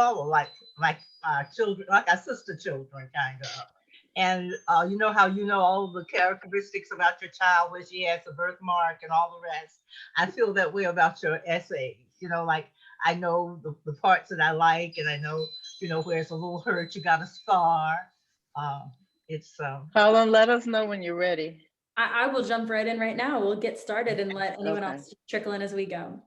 follow like our children, like our sister children, kind of. And you know how you know all the characteristics about your child, where she has a birthmark and all the rest. I feel that way about your essays. You know, like I know the parts that I like, and I know where it's a little hurt, you got a scar. Uh, it's Colin, let us know when you're ready. I will jump right in right now. We'll get started and let anyone Okay. else trickle in as we go.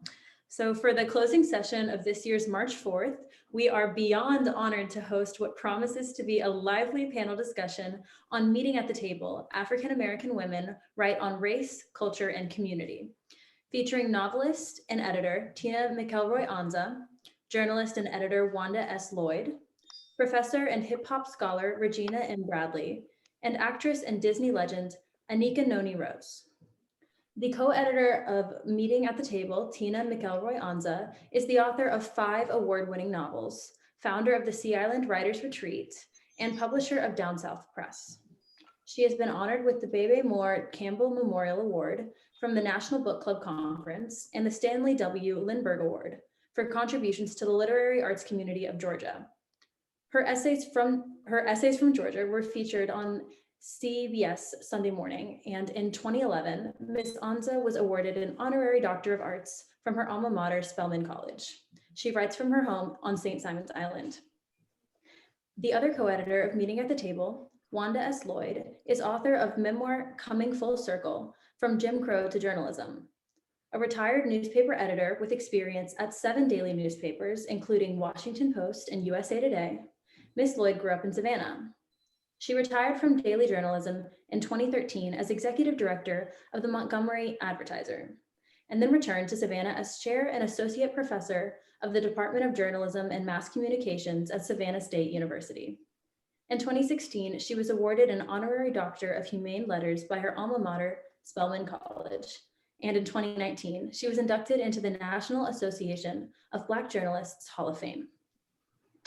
So for the closing session of this year's March 4th, we are beyond honored to host what promises to be a lively panel discussion on Meeting at the Table, African American Women Write on Race, Culture, and Community, featuring novelist and editor Tina McElroy Ansa, journalist and editor Wanda S. Lloyd, professor and hip hop scholar Regina M. Bradley, and actress and Disney legend Anika Noni Rose. The co-editor of Meeting at the Table, Tina McElroy Ansa, is the author of 5 award-winning novels, founder of the Sea Island Writers Retreat, and publisher of DownSouth Press. She has been honored with the Bebe Campbell Memorial Award from the National Book Club Conference and the Stanley W. Lindberg Award for contributions to the literary arts community of Georgia. Her essays from Georgia were featured on CBS Sunday Morning, and in 2011, Ms. Ansa was awarded an honorary Doctor of Arts from her alma mater, Spelman College. She writes from her home on St. Simon's Island. The other co-editor of Meeting at the Table, Wanda S. Lloyd, is author of memoir Coming Full Circle, From Jim Crow to Journalism. A retired newspaper editor with experience at 7 daily newspapers, including Washington Post and USA Today, Ms. Lloyd grew up in Savannah. She retired from daily journalism in 2013 as executive director of the Montgomery Advertiser, and then returned to Savannah as chair and associate professor of the Department of Journalism and Mass Communications at Savannah State University. In 2016, she was awarded an honorary Doctor of Humane Letters by her alma mater, Spelman College. And in 2019, she was inducted into the National Association of Black Journalists Hall of Fame.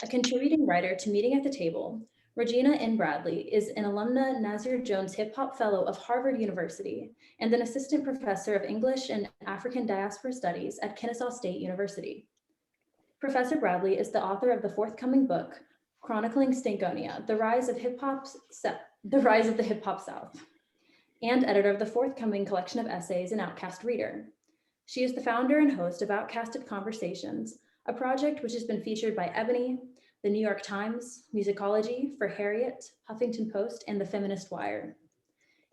A contributing writer to Meeting at the Table, Regina M. Bradley is an alumna Nasir Jones Hip Hop Fellow of Harvard University and an assistant professor of English and African Diaspora Studies at Kennesaw State University. Professor Bradley is the author of the forthcoming book, chronicling Stankonia, the rise of the Hip Hop South, and editor of the forthcoming collection of essays in Outcast Reader. She is the founder and host of Outcasted Conversations, a project which has been featured by Ebony, the New York Times, Musicology, For Harriet, Huffington Post, and the Feminist Wire.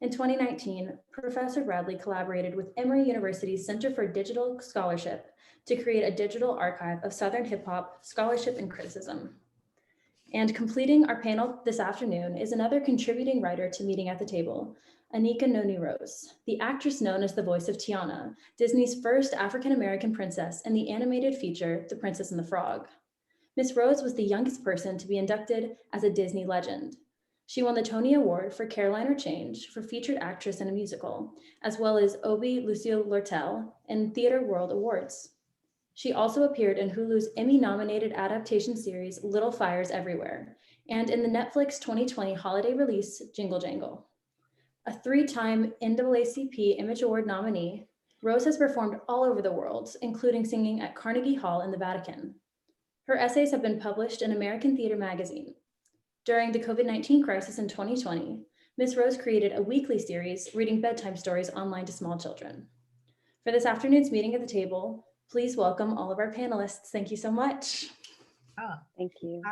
In 2019, Professor Bradley collaborated with Emory University's Center for Digital Scholarship to create a digital archive of Southern hip hop scholarship and criticism. And completing our panel this afternoon is another contributing writer to Meeting at the Table, Anika Noni Rose, the actress known as the voice of Tiana, Disney's first African-American princess in the animated feature, The Princess and the Frog. Miss Rose was the youngest person to be inducted as a Disney legend. She won the Tony Award for Caroline or Change for featured actress in a musical, as well as Obie Lucille Lortel and Theatre World Awards. She also appeared in Hulu's Emmy-nominated adaptation series Little Fires Everywhere, and in the Netflix 2020 holiday release Jingle Jangle. A 3-time NAACP Image Award nominee, Rose has performed all over the world, including singing at Carnegie Hall in the Vatican. Her essays have been published in American Theater Magazine. During the COVID-19 crisis in 2020, Ms. Rose created a weekly series reading bedtime stories online to small children. For this afternoon's Meeting at the Table, please welcome all of our panelists. Thank you so much. Thank you.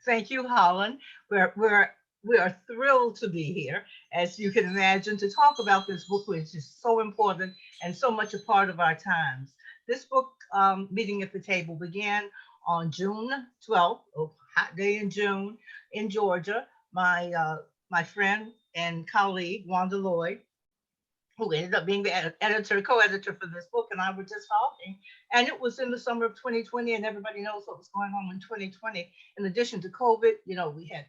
Thank you, Holland. We are thrilled to be here, as you can imagine, to talk about this book, which is so important and so much a part of our times. This book, Meeting at the Table, began on June 12th, a hot day in June, in Georgia. My friend and colleague, Wanda Lloyd, who ended up being the co-editor for this book, and I were just talking. And it was in the summer of 2020, and everybody knows what was going on in 2020. In addition to COVID, we had,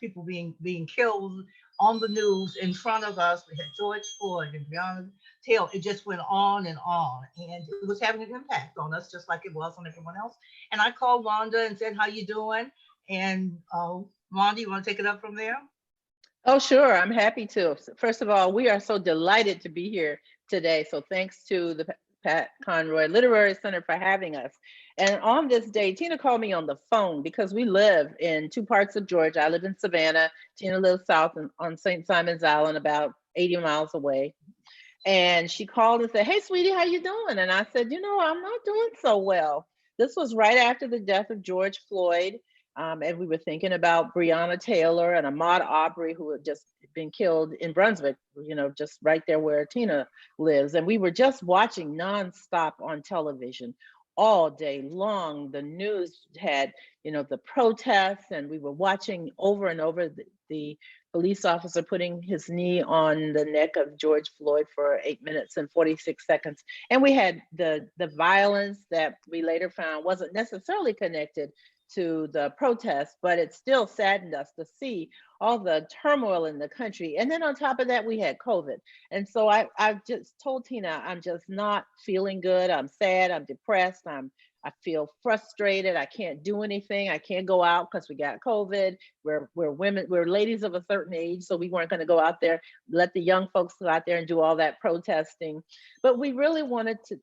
people being killed on the news in front of us. We had George Floyd and Breonna Taylor. It just went on, and it was having an impact on us, just like it was on everyone else. And I called Wanda and said, "How you doing?" And Wanda, you want to take it up from there? Oh, sure. I'm happy to. First of all, we are so delighted to be here today. So thanks to the Pat Conroy Literary Center for having us. And on this day, Tina called me on the phone because we live in two parts of Georgia. I live in Savannah. Tina lives south on St. Simon's Island, about 80 miles away. And she called and said, "Hey, sweetie, how you doing?" And I said, "I'm not doing so well." This was right after the death of George Floyd. And we were thinking about Breonna Taylor and Ahmaud Arbery, who had just been killed in Brunswick, just right there where Tina lives. And we were just watching nonstop on television all day long. The news had, the protests, and we were watching over and over the police officer putting his knee on the neck of George Floyd for 8 minutes and 46 seconds. And we had the violence that we later found wasn't necessarily connected to the protests, but it still saddened us to see all the turmoil in the country. And then on top of that, we had COVID. And so I just told Tina, I'm just not feeling good. I'm sad, I'm depressed, I feel frustrated. I can't do anything. I can't go out because we got COVID. We're women, we're ladies of a certain age, so we weren't going to go out there, let the young folks go out there and do all that protesting. But we really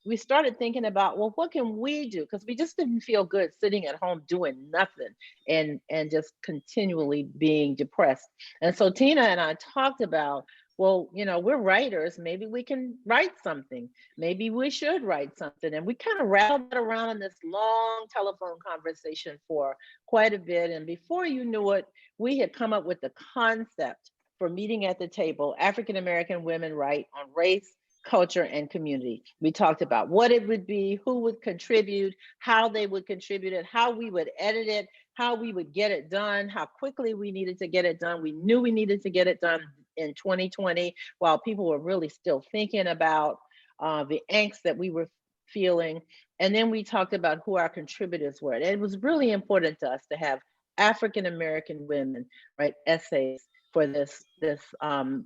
we started thinking about, well, what can we do? Because we just didn't feel good sitting at home doing nothing and just continually being depressed. And so Tina and I talked about, well, we're writers. Maybe we can write something. Maybe we should write something. And we kind of rattled around in this long telephone conversation for quite a bit. And before you knew it, we had come up with the concept for Meeting at the Table, African American Women Write on Race, Culture, and Community. We talked about what it would be, who would contribute, how they would contribute it, how we would edit it, how we would get it done, how quickly we needed to get it done. We knew we needed to get it done in 2020, while people were really still thinking about the angst that we were feeling. And then we talked about who our contributors were. And it was really important to us to have African American women write essays for this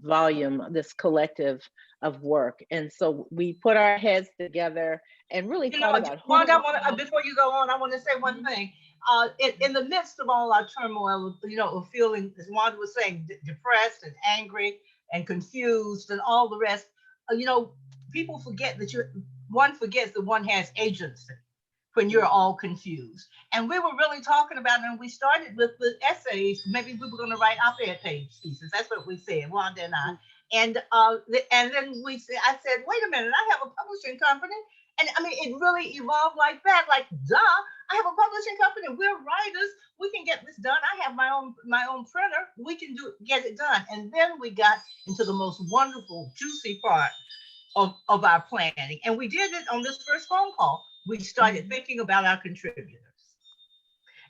volume, this collective of work. And so we put our heads together and really thought about who. Wanda, before you go on, I want to say one thing. In the midst of all our turmoil, of feeling, as Wanda was saying, depressed and angry and confused and all the rest, people forget that one forgets that one has agency when you're all confused. And we were really talking about it, and we started with the essays. Maybe we were going to write op-ed pieces. That's what we said, Wanda and I. And then I said, wait a minute, I have a publishing company. And I mean, it really evolved like that. Like, duh, I have a publishing company. We're writers. We can get this done. I have my own printer. We can get it done. And then we got into the most wonderful, juicy part of our planning. And we did it on this first phone call. We started thinking about our contributors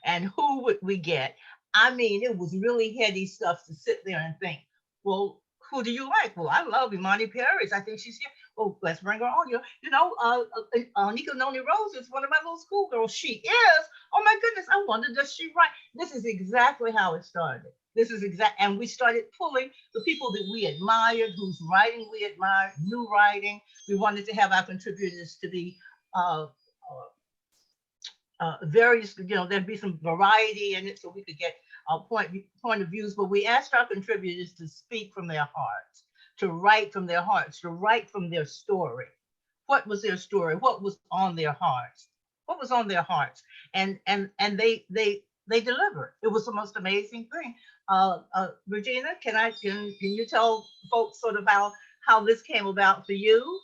and who would we get. I mean, it was really heady stuff to sit there and think, well, who do you like? Well, I love Imani Paris. I think she's here. Oh, let's bring her on. Anika Noni Rose is one of my little schoolgirls. She is. Oh my goodness. I wonder, does she write? This is exactly how it started. And we started pulling the people that we admired, whose writing we admired, new writing. We wanted to have our contributors to be various, there'd be some variety in it so we could get point of views, but we asked our contributors to speak from their hearts, to write from their hearts, to write from their story. What was their story? What was on their hearts? What was on their hearts? And they delivered. It was the most amazing thing. Regina, can you tell folks sort of how this came about for you?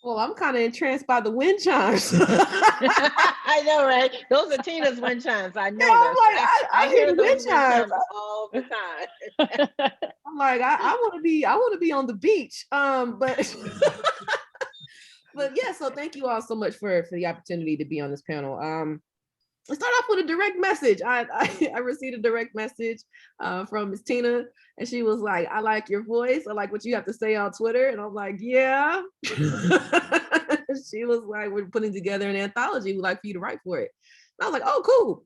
Well, I'm kind of entranced by the wind chimes. I know, right? Those are Tina's wind chimes. I know. Yeah, I'm like, I hear those wind chimes all the time. I'm like, I want to be on the beach. But yeah. So thank you all so much for the opportunity to be on this panel. Let's start off with a direct message. I received a direct message from Miss Tina, and she was like, I like your voice. I like what you have to say on Twitter. And I'm like, yeah. She was like, we're putting together an anthology. We'd like for you to write for it. And I was like, oh, cool.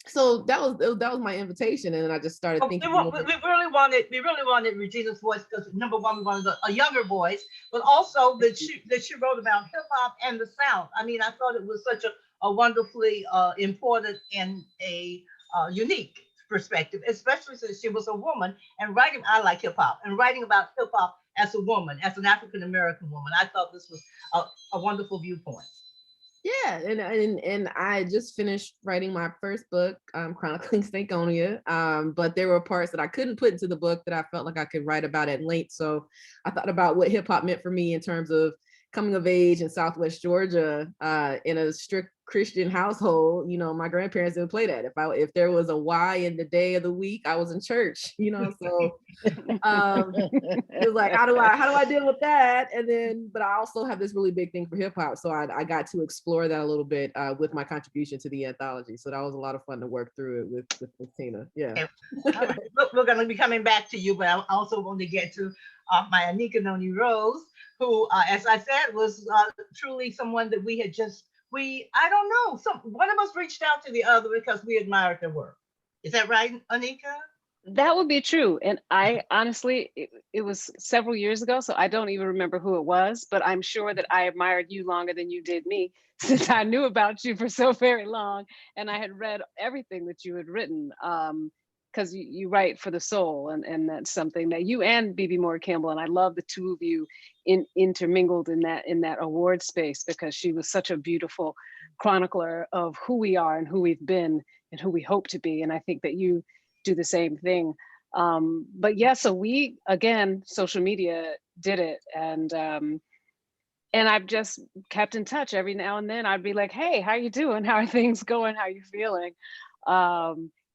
So that was my invitation. And then I just started thinking. We really wanted Regina's voice because number one, we wanted a younger voice, but also that she wrote about hip hop and the South. I mean, I thought it was such a wonderfully important and a unique perspective, especially since she was a woman and writing. I like hip hop and writing about hip hop as a woman, as an African-American woman. I thought this was a wonderful viewpoint. Yeah, and I just finished writing my first book, chronicling Stankonia. But there were parts that I couldn't put into the book that I felt like I could write about at length. So I thought about what hip hop meant for me in terms of coming of age in Southwest Georgia, in a strict Christian household. You know, my grandparents didn't play that. If there was a Y in the day of the week, I was in church. You know, so it was like, how do I deal with that? And then, but I also have this really big thing for hip hop, so I got to explore that a little bit with my contribution to the anthology. So that was a lot of fun to work through it with Tina. Yeah. Okay. All right. We're going to be coming back to you, but I also want to get to my Anika Noni Rose, who, as I said, was truly someone that I don't know, one of us reached out to the other because we admired their work. Is that right, Anika? That would be true. And I honestly, it was several years ago, so I don't even remember who it was, but I'm sure that I admired you longer than you did me, since I knew about you for so very long. And I had read everything that you had written, because you write for the soul, and that's something that you and Bebe Campbell, and I love the two of you intermingled in that award space, because she was such a beautiful chronicler of who we are and who we've been and who we hope to be. And I think that you do the same thing. But yeah, so we, again, social media did it. And I've just kept in touch every now and then. I'd be like, hey, how you doing? How are things going? How are you feeling?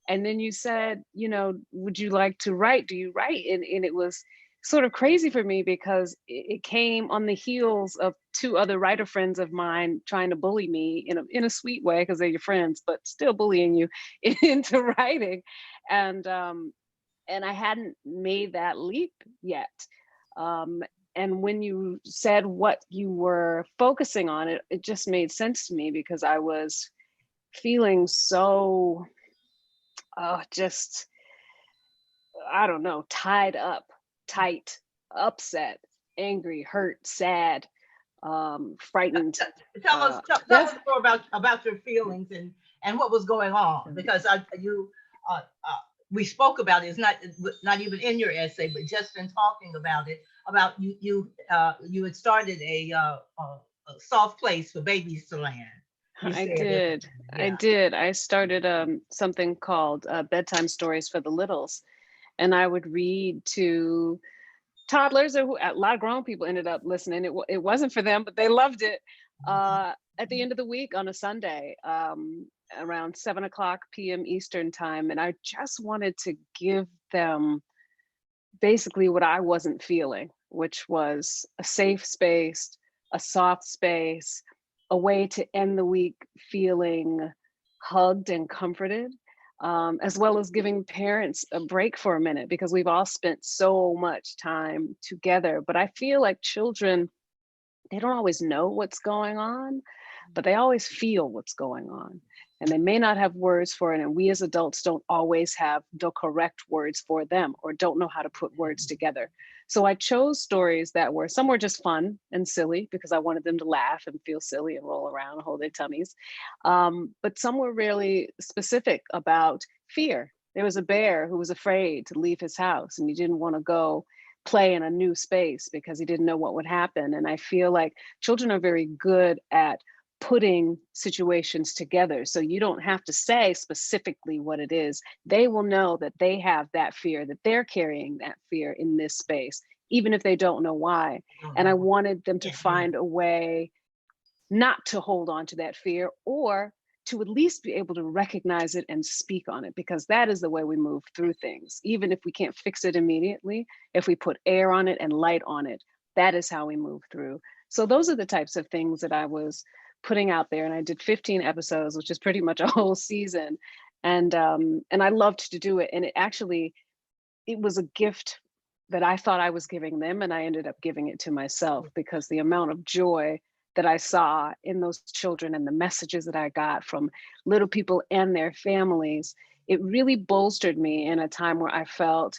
And then you said, you know, would you like to write? Do you write? And it was sort of crazy for me, because it came on the heels of two other writer friends of mine trying to bully me in a sweet way, because they're your friends, but still bullying you into writing. And I hadn't made that leap yet. And when you said what you were focusing on, it just made sense to me, because I was feeling so just, I don't know, tied up, tight, upset, angry, hurt, sad, frightened. Tell us more about your feelings and what was going on, because we spoke about it. It's not even in your essay, but just in talking about it, about you had started a soft place for babies to land. I did. I started something called Bedtime Stories for the Littles, and I would read to toddlers, or a lot of grown people ended up listening. It wasn't for them, but they loved it. At the end of the week on a Sunday, around 7:00 p.m. Eastern time, and I just wanted to give them basically what I wasn't feeling, which was a safe space, a soft space, a way to end the week feeling hugged and comforted, as well as giving parents a break for a minute, because we've all spent so much time together. But I feel like children, they don't always know what's going on, but they always feel what's going on. And they may not have words for it. And we as adults don't always have the correct words for them, or don't know how to put words together. So I chose stories that were, some were just fun and silly, because I wanted them to laugh and feel silly and roll around and hold their tummies. But some were really specific about fear. There was a bear who was afraid to leave his house, and he didn't want to go play in a new space because he didn't know what would happen. And I feel like children are very good at putting situations together. So you don't have to say specifically what it is. They will know that they have that fear, that they're carrying that fear in this space, even if they don't know why. And I wanted them to find a way not to hold on to that fear, or to at least be able to recognize it and speak on it, because that is the way we move through things. Even if we can't fix it immediately, if we put air on it and light on it, that is how we move through. So those are the types of things that I was putting out there. And I did 15 episodes, which is pretty much a whole season. And I loved to do it. And it was a gift that I thought I was giving them, and I ended up giving it to myself, because the amount of joy that I saw in those children and the messages that I got from little people and their families, it really bolstered me in a time where I felt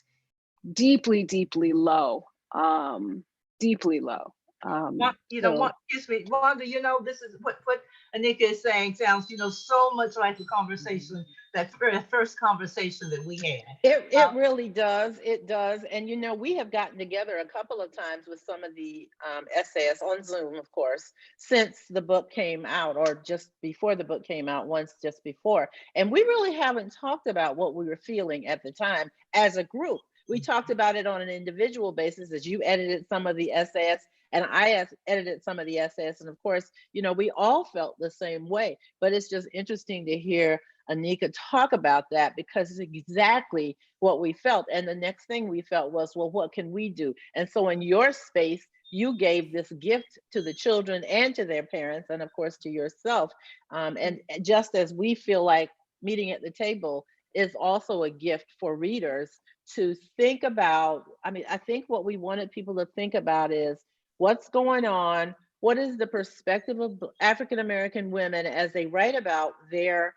deeply, deeply low, deeply low. Excuse me, Wanda, this is what Anika is saying sounds, so much like the conversation, that first conversation that we had. It really does. It does. And we have gotten together a couple of times with some of the essayists on Zoom, of course, since the book came out, or just before the book came out, once just before. And we really haven't talked about what we were feeling at the time as a group. We talked about it on an individual basis, as you edited some of the essays and I edited some of the essays. And of course, we all felt the same way. But it's just interesting to hear Anika talk about that, because it's exactly what we felt. And the next thing we felt was, well, what can we do? And so in your space, you gave this gift to the children and to their parents, and of course to yourself. And just as we feel like meeting at the table is also a gift for readers to think about. I think what we wanted people to think about is what's going on, what is the perspective of African-American women as they write about their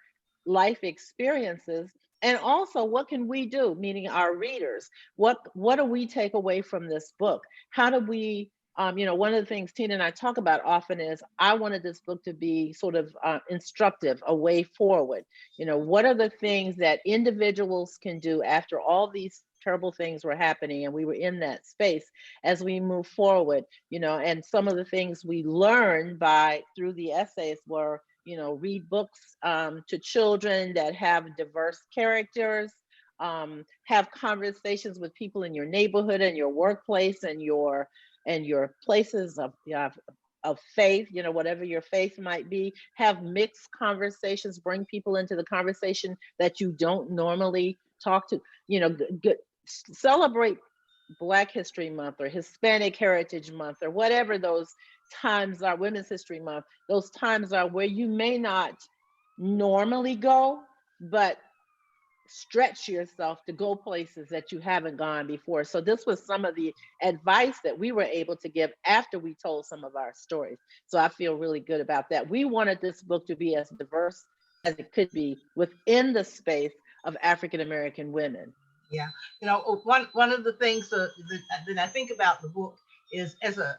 life experiences, and also what can we do, meaning our readers, what do we take away from this book? How do we, one of the things Tina and I talk about often is, I wanted this book to be sort of instructive, a way forward. What are the things that individuals can do after all these terrible things were happening and we were in that space as we move forward, and some of the things we learned through the essays were, read books to children that have diverse characters, have conversations with people in your neighborhood and your workplace and your places of faith, whatever your faith might be, have mixed conversations, bring people into the conversation that you don't normally talk to, celebrate Black History Month or Hispanic Heritage Month or whatever those times are, Women's History Month, those times are where you may not normally go, but stretch yourself to go places that you haven't gone before. So this was some of the advice that we were able to give after we told some of our stories. So I feel really good about that. We wanted this book to be as diverse as it could be within the space of African-American women. Yeah, one of the things that I think about the book is, as a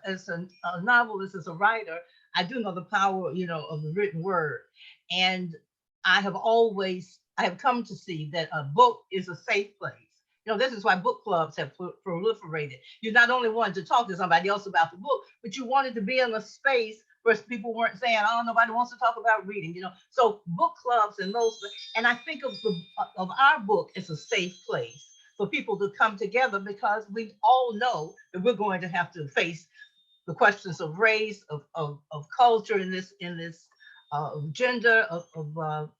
novelist, as a writer, I do know the power, of the written word, and I have come to see that a book is a safe place. This is why book clubs have proliferated. You not only wanted to talk to somebody else about the book, but you wanted to be in a space where people weren't saying, "Oh, nobody wants to talk about reading," So book clubs and I think of our book as a safe place for people to come together, because we all know that we're going to have to face the questions of race, of culture, in this gender, of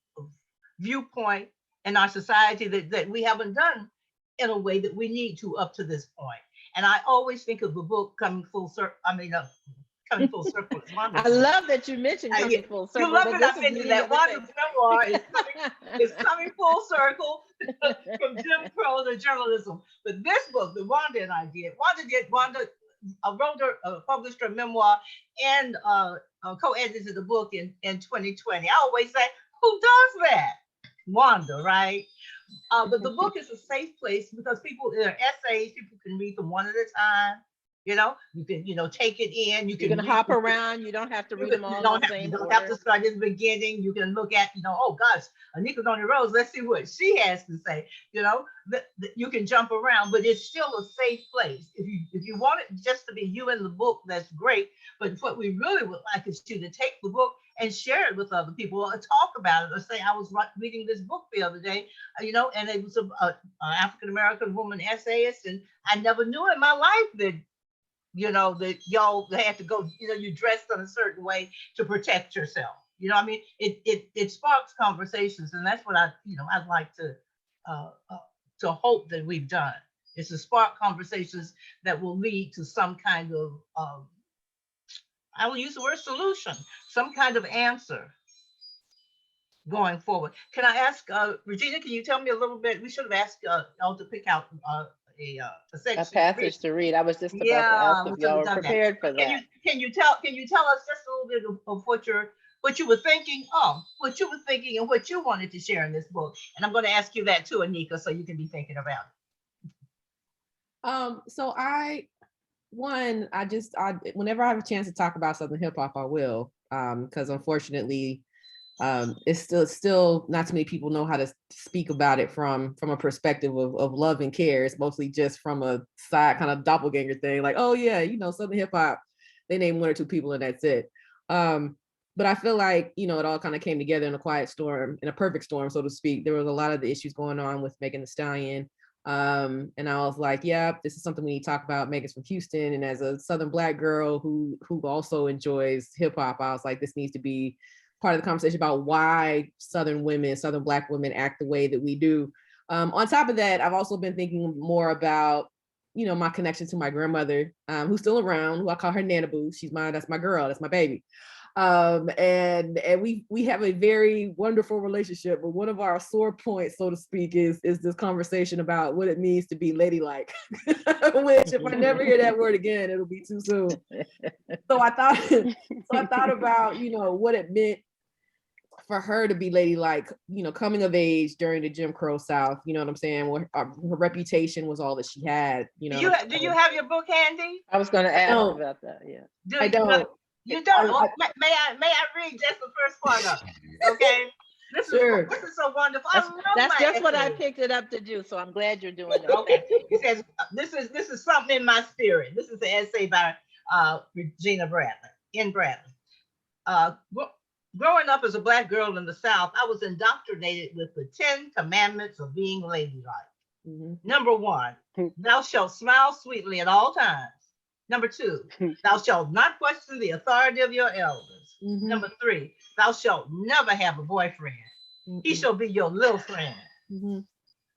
viewpoint in our society that we haven't done in a way that we need to up to this point. And I always think of the book coming full circle. Coming full circle. I love that you mentioned coming full circle. You love it. I mentioned that Wanda's memoir is coming full circle from Jim Crow to journalism. But this book that Wanda and I did, Wanda published her memoir and co-edited the book in 2020. I always say, who does that? Wanda, right? But the book is a safe place because there are essays, people can read them one at a time. You can, take it in. You can hop around. You don't have to read them all. You don't have to start in the beginning. You can look at, oh gosh, Anika's on the road. Let's see what she has to say. You can jump around, but it's still a safe place. If you want it just to be you in the book, that's great. But what we really would like is you to take the book and share it with other people, or talk about it, or say, I was reading this book the other day, and it was an African-American woman essayist, and I never knew in my life that that y'all had to go, you dressed in a certain way to protect yourself. It sparks conversations, and that's what I'd like to hope that we've done, is to spark conversations that will lead to some kind of, I will use the word solution, some kind of answer going forward. Can I ask, Regina, can you tell me a little bit? We should have asked y'all to pick out a section, a passage to read. I was just about to ask if y'all were prepared for that. Can you tell us just a little bit of what you were thinking? What you were thinking and what you wanted to share in this book. And I'm going to ask you that too, Anika, so you can be thinking about it. So whenever I have a chance to talk about Southern hip hop, I will. because unfortunately, it's still not too many people know how to speak about it from a perspective of love and care. It's mostly just from a side kind of doppelganger thing, like, oh yeah, Southern hip hop, they name one or two people and that's it. But I feel like, it all kind of came together in a quiet storm, in a perfect storm, so to speak. There was a lot of the issues going on with Megan Thee Stallion. And I was like, yeah, this is something we need to talk about. Megan's from Houston. And as a Southern Black girl who also enjoys hip hop, I was like, this needs to be part of the conversation about why Southern Black women act the way that we do. On top of that, I've also been thinking more about, my connection to my grandmother, who's still around, who I call her Nana Boo. That's my girl, that's my baby. And we have a very wonderful relationship, but one of our sore points, so to speak, is this conversation about what it means to be ladylike, which if I never hear that word again, it'll be too soon. So I thought about, what it meant for her to be ladylike, coming of age during the Jim Crow South, you know what I'm saying? Where her reputation was all that she had, Do you have your book handy? I was going to ask about that. Yeah. I don't. You don't? May I read just the first part of it? Okay. This is so wonderful. That's just what I picked it up to do. So I'm glad you're doing it. Okay. It says this is something in my spirit. This is an essay by Regina Bradley. Growing up as a Black girl in the South, I was indoctrinated with the 10 commandments of being ladylike. Mm-hmm. Number 1, thou shalt smile sweetly at all times. Number 2, thou shalt not question the authority of your elders. Mm-hmm. Number 3, thou shalt never have a boyfriend. Mm-hmm. He shall be your little friend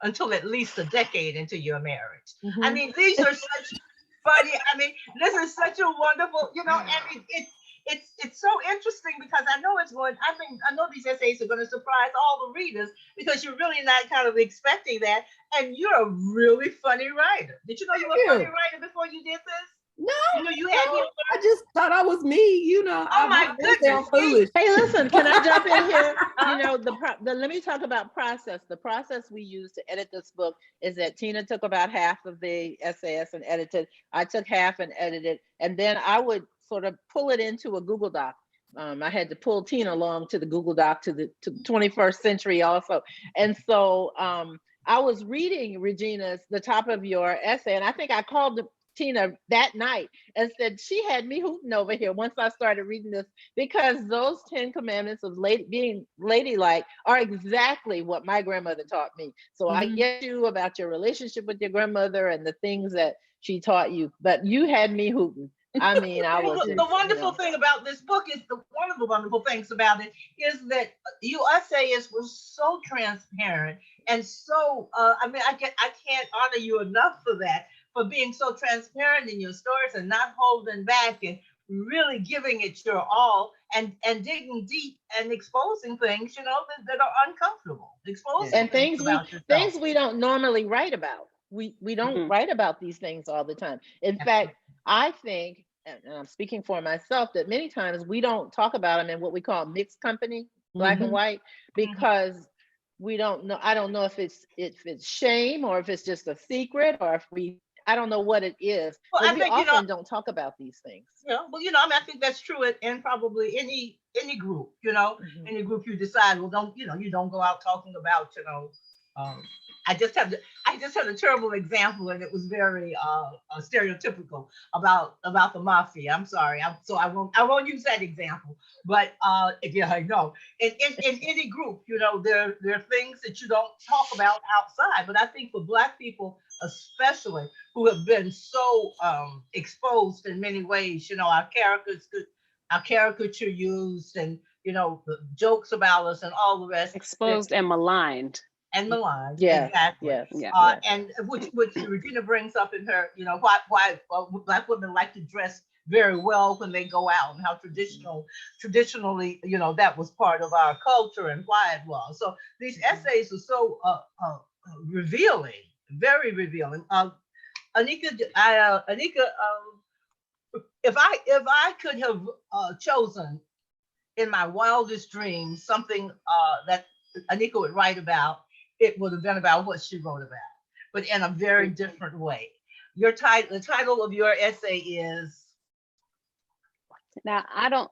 until at least a decade into your marriage. Mm-hmm. I mean, these are such funny. I mean, this is such a wonderful, it's so interesting because I know I know these essays are going to surprise all the readers because you're really not kind of expecting that. And you're a really funny writer. Did you know you were a funny writer before you did this? No, I just thought I was me, Oh my goodness. Hey, listen, can I jump in here? Let me talk about process. The process we use to edit this book is that Tina took about half of the essays and edited. I took half and edited, and then I would sort of pull it into a Google Doc. I had to pull Tina along to the Google Doc to the 21st century also. And so I was reading Regina's, the top of your essay, and I think I called Tina that night and said she had me hooting over here once I started reading this, because those 10 commandments of being ladylike are exactly what my grandmother taught me. So I get you about your relationship with your grandmother and the things that she taught you, but you had me hooting. I mean, I was the wonderful thing about this book is one of the wonderful things about it is that you essayists were so transparent and so I can't honor you enough for that, for being so transparent in your stories and not holding back and really giving it your all and digging deep and exposing things, that are uncomfortable. Exposing and things we don't normally write about. We don't write about these things all the time. In fact, I think, and I'm speaking for myself, that many times we don't talk about them in what we call mixed company, Black and white, because we don't know. I don't know if it's shame or if it's just a secret or if I don't know what it is. Well, I think, often don't talk about these things. Yeah, well, I think that's true in probably any group, any group you decide, well, you don't go out talking about, I just had a terrible example, and it was very stereotypical about the mafia. I'm sorry, I won't use that example. But I know in any group, there are things that you don't talk about outside. But I think for Black people, especially, who have been so exposed in many ways, our caricature used, and the jokes about us and all the rest, exposed and maligned. And maligned, exactly. Yes. And which Regina brings up in her, why Black women like to dress very well when they go out, and how traditionally, that was part of our culture and why it was. So these essays are so revealing, very revealing. Anika, if I could have chosen in my wildest dreams something that Anika would write about, it would have been about what she wrote about, but in a very different way. The title of your essay is Now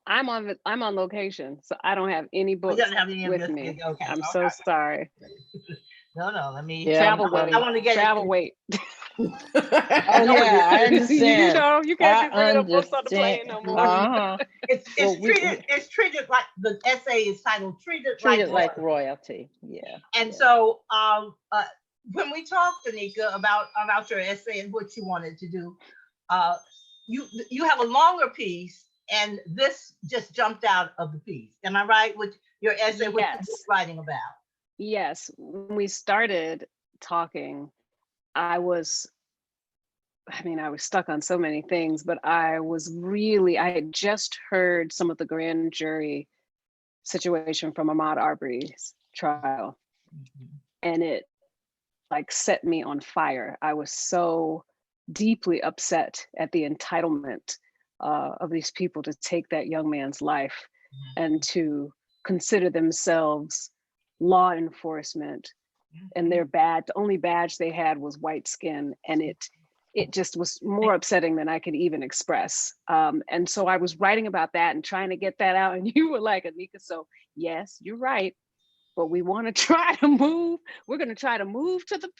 I'm on location, so I don't have any You books don't have any of with this. me. Okay. I'm Okay. so sorry. No, let me. Yeah. Travel I weight. want to get Travel it. weight. Oh yeah, I You understand. know, you can't be I bringing up books on the understand. plane no more. Uh-huh. Well, It's treated like the essay is titled "Treated treat it Like like royalty. Yeah. And yeah. so when we talked, Anika, about your essay and what you wanted to do, you have a longer piece, and this just jumped out of the piece. Am I right with your essay? What you were writing about? Yes. When we started talking, I was stuck on so many things, but I had just heard some of the grand jury situation from Ahmaud Arbery's trial. And it like set me on fire. I was so deeply upset at the entitlement of these people to take that young man's life and to consider themselves law enforcement, and their badge, the only badge they had was white skin, and it just was more upsetting than I could even express. And so I was writing about that and trying to get that out, and you were like, Anika, so yes, you're right, but we want to try to move. We're going to try to move to the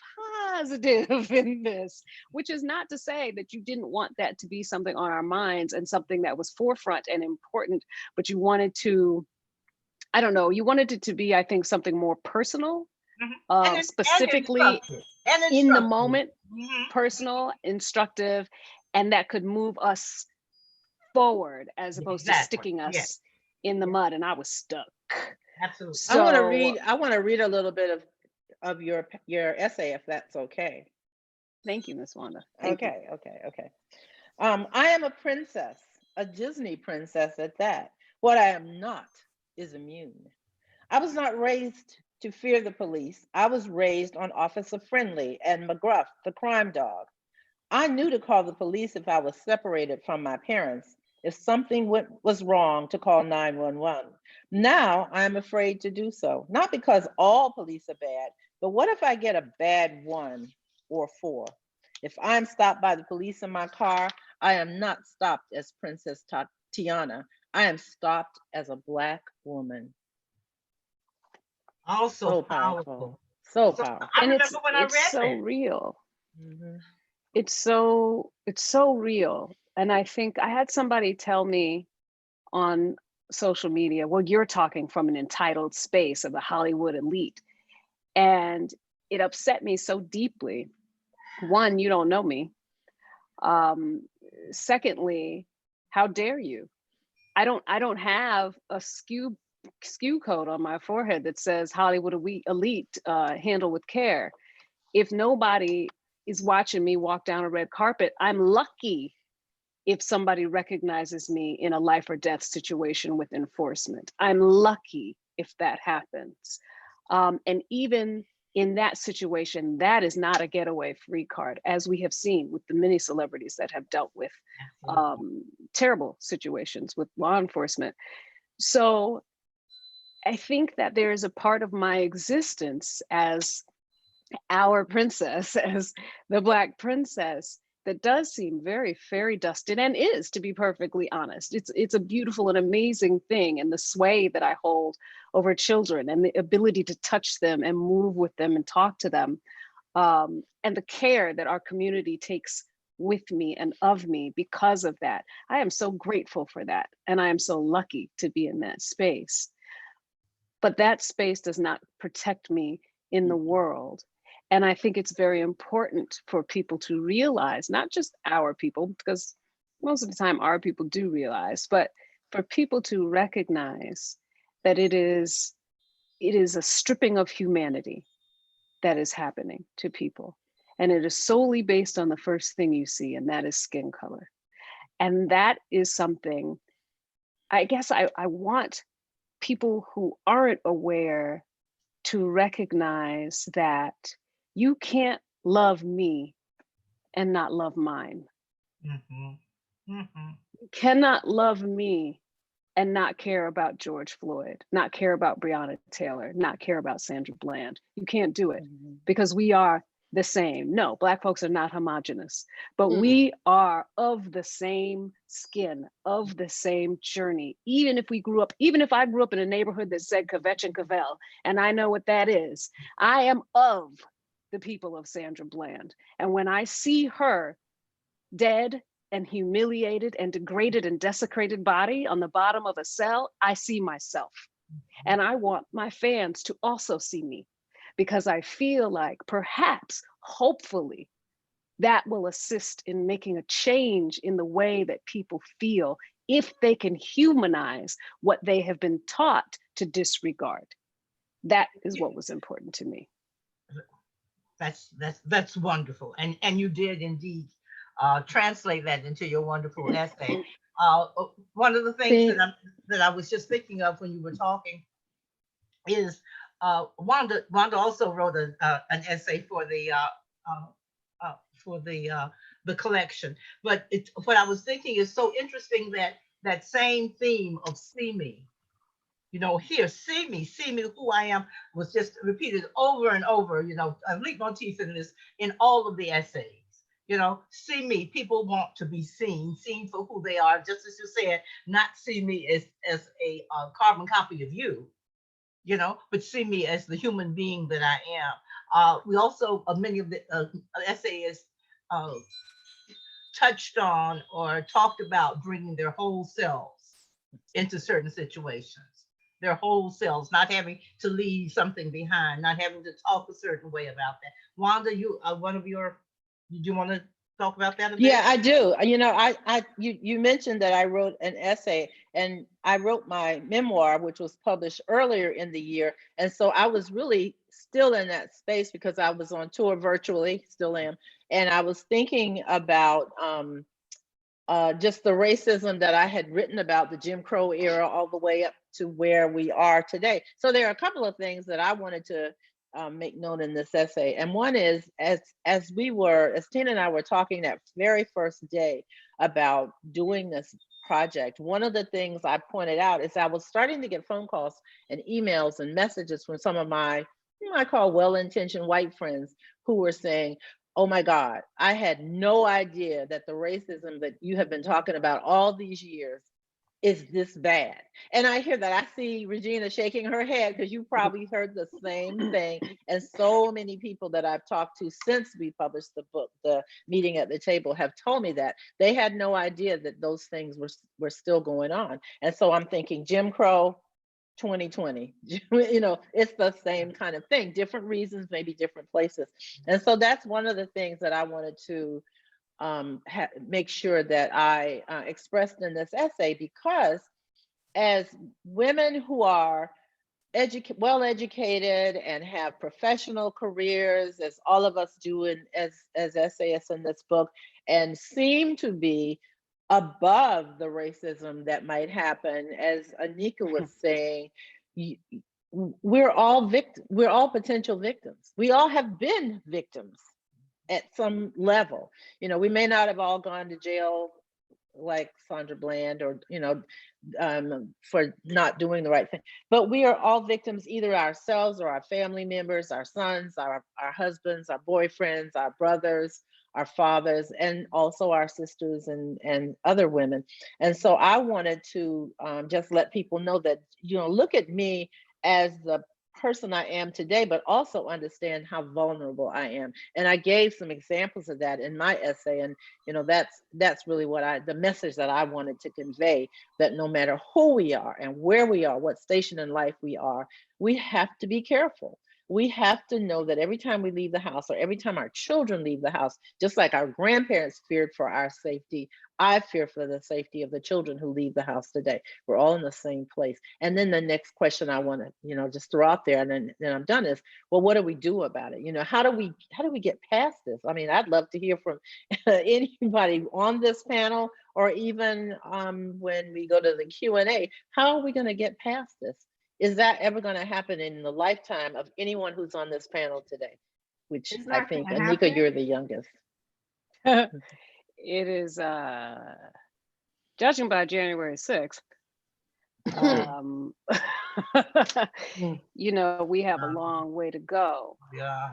positive in this, which is not to say that you didn't want that to be something on our minds and something that was forefront and important, but you wanted to, I don't know, you wanted it to be, I think, something more personal, specifically and in the moment, personal, instructive, and that could move us forward as opposed to sticking us in the mud. And I was stuck. Absolutely. So, I want to read a little bit of your essay, if that's okay. Thank you, Miss Wanda. Okay. I am a princess, a Disney princess at that. What I am not is immune. I was not raised to fear the police. I was raised on Officer Friendly and McGruff, the crime dog. I knew to call the police if I was separated from my parents, if something was wrong, to call 911. Now I am afraid to do so, not because all police are bad, but what if I get a bad 1 or 4? If I'm stopped by the police in my car, I am not stopped as Princess Tiana. I am stopped as a Black woman. Also so powerful. So powerful. I remember when I read it's so that. real. It's so real. And I think I had somebody tell me on social media, well, you're talking from an entitled space of the Hollywood elite. And it upset me so deeply. One, you don't know me. Secondly, how dare you? I don't have a SKU code on my forehead that says Hollywood elite, handle with care. If nobody is watching me walk down a red carpet, I'm lucky if somebody recognizes me in a life or death situation with enforcement. I'm lucky if that happens. And even in that situation, that is not a getaway free card, as we have seen with the many celebrities that have dealt with terrible situations with law enforcement. So I think that there is a part of my existence as our princess, as the Black princess, that does seem very fairy dusted, and is, to be perfectly honest. It's a beautiful and amazing thing, and the sway that I hold over children and the ability to touch them and move with them and talk to them, and the care that our community takes with me and of me because of that. I am so grateful for that, and I am so lucky to be in that space. But that space does not protect me in the world. And I think it's very important for people to realize, not just our people, because most of the time our people do realize, but for people to recognize that it is a stripping of humanity that is happening to people. And it is solely based on the first thing you see, and that is skin color. And that is something, I guess I want people who aren't aware to recognize that you can't love me and not love mine. You cannot love me and not care about George Floyd, not care about Breonna Taylor, not care about Sandra Bland. You can't do it because we are the same. No, Black folks are not homogenous, but Mm. we are of the same skin, of the same journey. Even if I grew up in a neighborhood that said Kvetch and Cavell, and I know what that is, I am of the people of Sandra Bland. And when I see her dead and humiliated and degraded and desecrated body on the bottom of a cell, I see myself. And I want my fans to also see me, because I feel like perhaps, hopefully, that will assist in making a change in the way that people feel if they can humanize what they have been taught to disregard. That is what was important to me. That's wonderful, and you did indeed translate that into your wonderful essay. One of the things that I was just thinking of when you were talking is Wanda also wrote an essay for the collection. But what I was thinking is so interesting that same theme of see me, here, see me who I am, was just repeated over and over, a leitmotif in all of the essays. See me, people want to be seen for who they are, just as you said, not see me as a carbon copy of you, but see me as the human being that I am. We also, many of the essayists touched on or talked about bringing their whole selves into certain situations. Their whole selves, not having to leave something behind, not having to talk a certain way about that. Wanda, do you want to talk about that a bit? Yeah, I do. You mentioned that I wrote an essay, and I wrote my memoir, which was published earlier in the year. And so I was really still in that space because I was on tour virtually, still am. And I was thinking about just the racism that I had written about, the Jim Crow era, all the way up to where we are today. So there are a couple of things that I wanted to make known in this essay. And one is, as Tina and I were talking that very first day about doing this project, one of the things I pointed out is I was starting to get phone calls and emails and messages from some of my, I call well-intentioned white friends, who were saying, oh my God, I had no idea that the racism that you have been talking about all these years is this bad. And I hear that. I see Regina shaking her head, because you probably heard the same thing. And so many people that I've talked to since we published the book, The Meeting at the Table, have told me that they had no idea that those things were still going on. And so I'm thinking Jim Crow 2020, it's the same kind of thing, different reasons, maybe different places. And so that's one of the things that I wanted to make sure that I expressed in this essay, because as women who are well-educated and have professional careers, as all of us do as essayists in this book, and seem to be above the racism that might happen, as Anika was saying, we're all potential victims. We all have been victims at some level. We may not have all gone to jail like Sandra Bland, or for not doing the right thing, but we are all victims, either ourselves or our family members, our sons, our husbands, our boyfriends, our brothers, our fathers, and also our sisters and other women. And so I wanted to just let people know that, look at me as the person I am today, but also understand how vulnerable I am. And I gave some examples of that in my essay. And, that's really the message that I wanted to convey, that no matter who we are and where we are, what station in life we are, we have to be careful. We have to know that every time we leave the house, or every time our children leave the house, just like our grandparents feared for our safety, I fear for the safety of the children who leave the house today. We're all in the same place. And then the next question I want to, just throw out there, and then I'm done, is, well, what do we do about it? How do we get past this? I mean, I'd love to hear from anybody on this panel, or even when we go to the Q&A. How are we going to get past this? Is that ever going to happen in the lifetime of anyone who's on this panel today? Which I think, Anika, you're the youngest. It is, judging by January 6th, we have a long way to go. Yeah.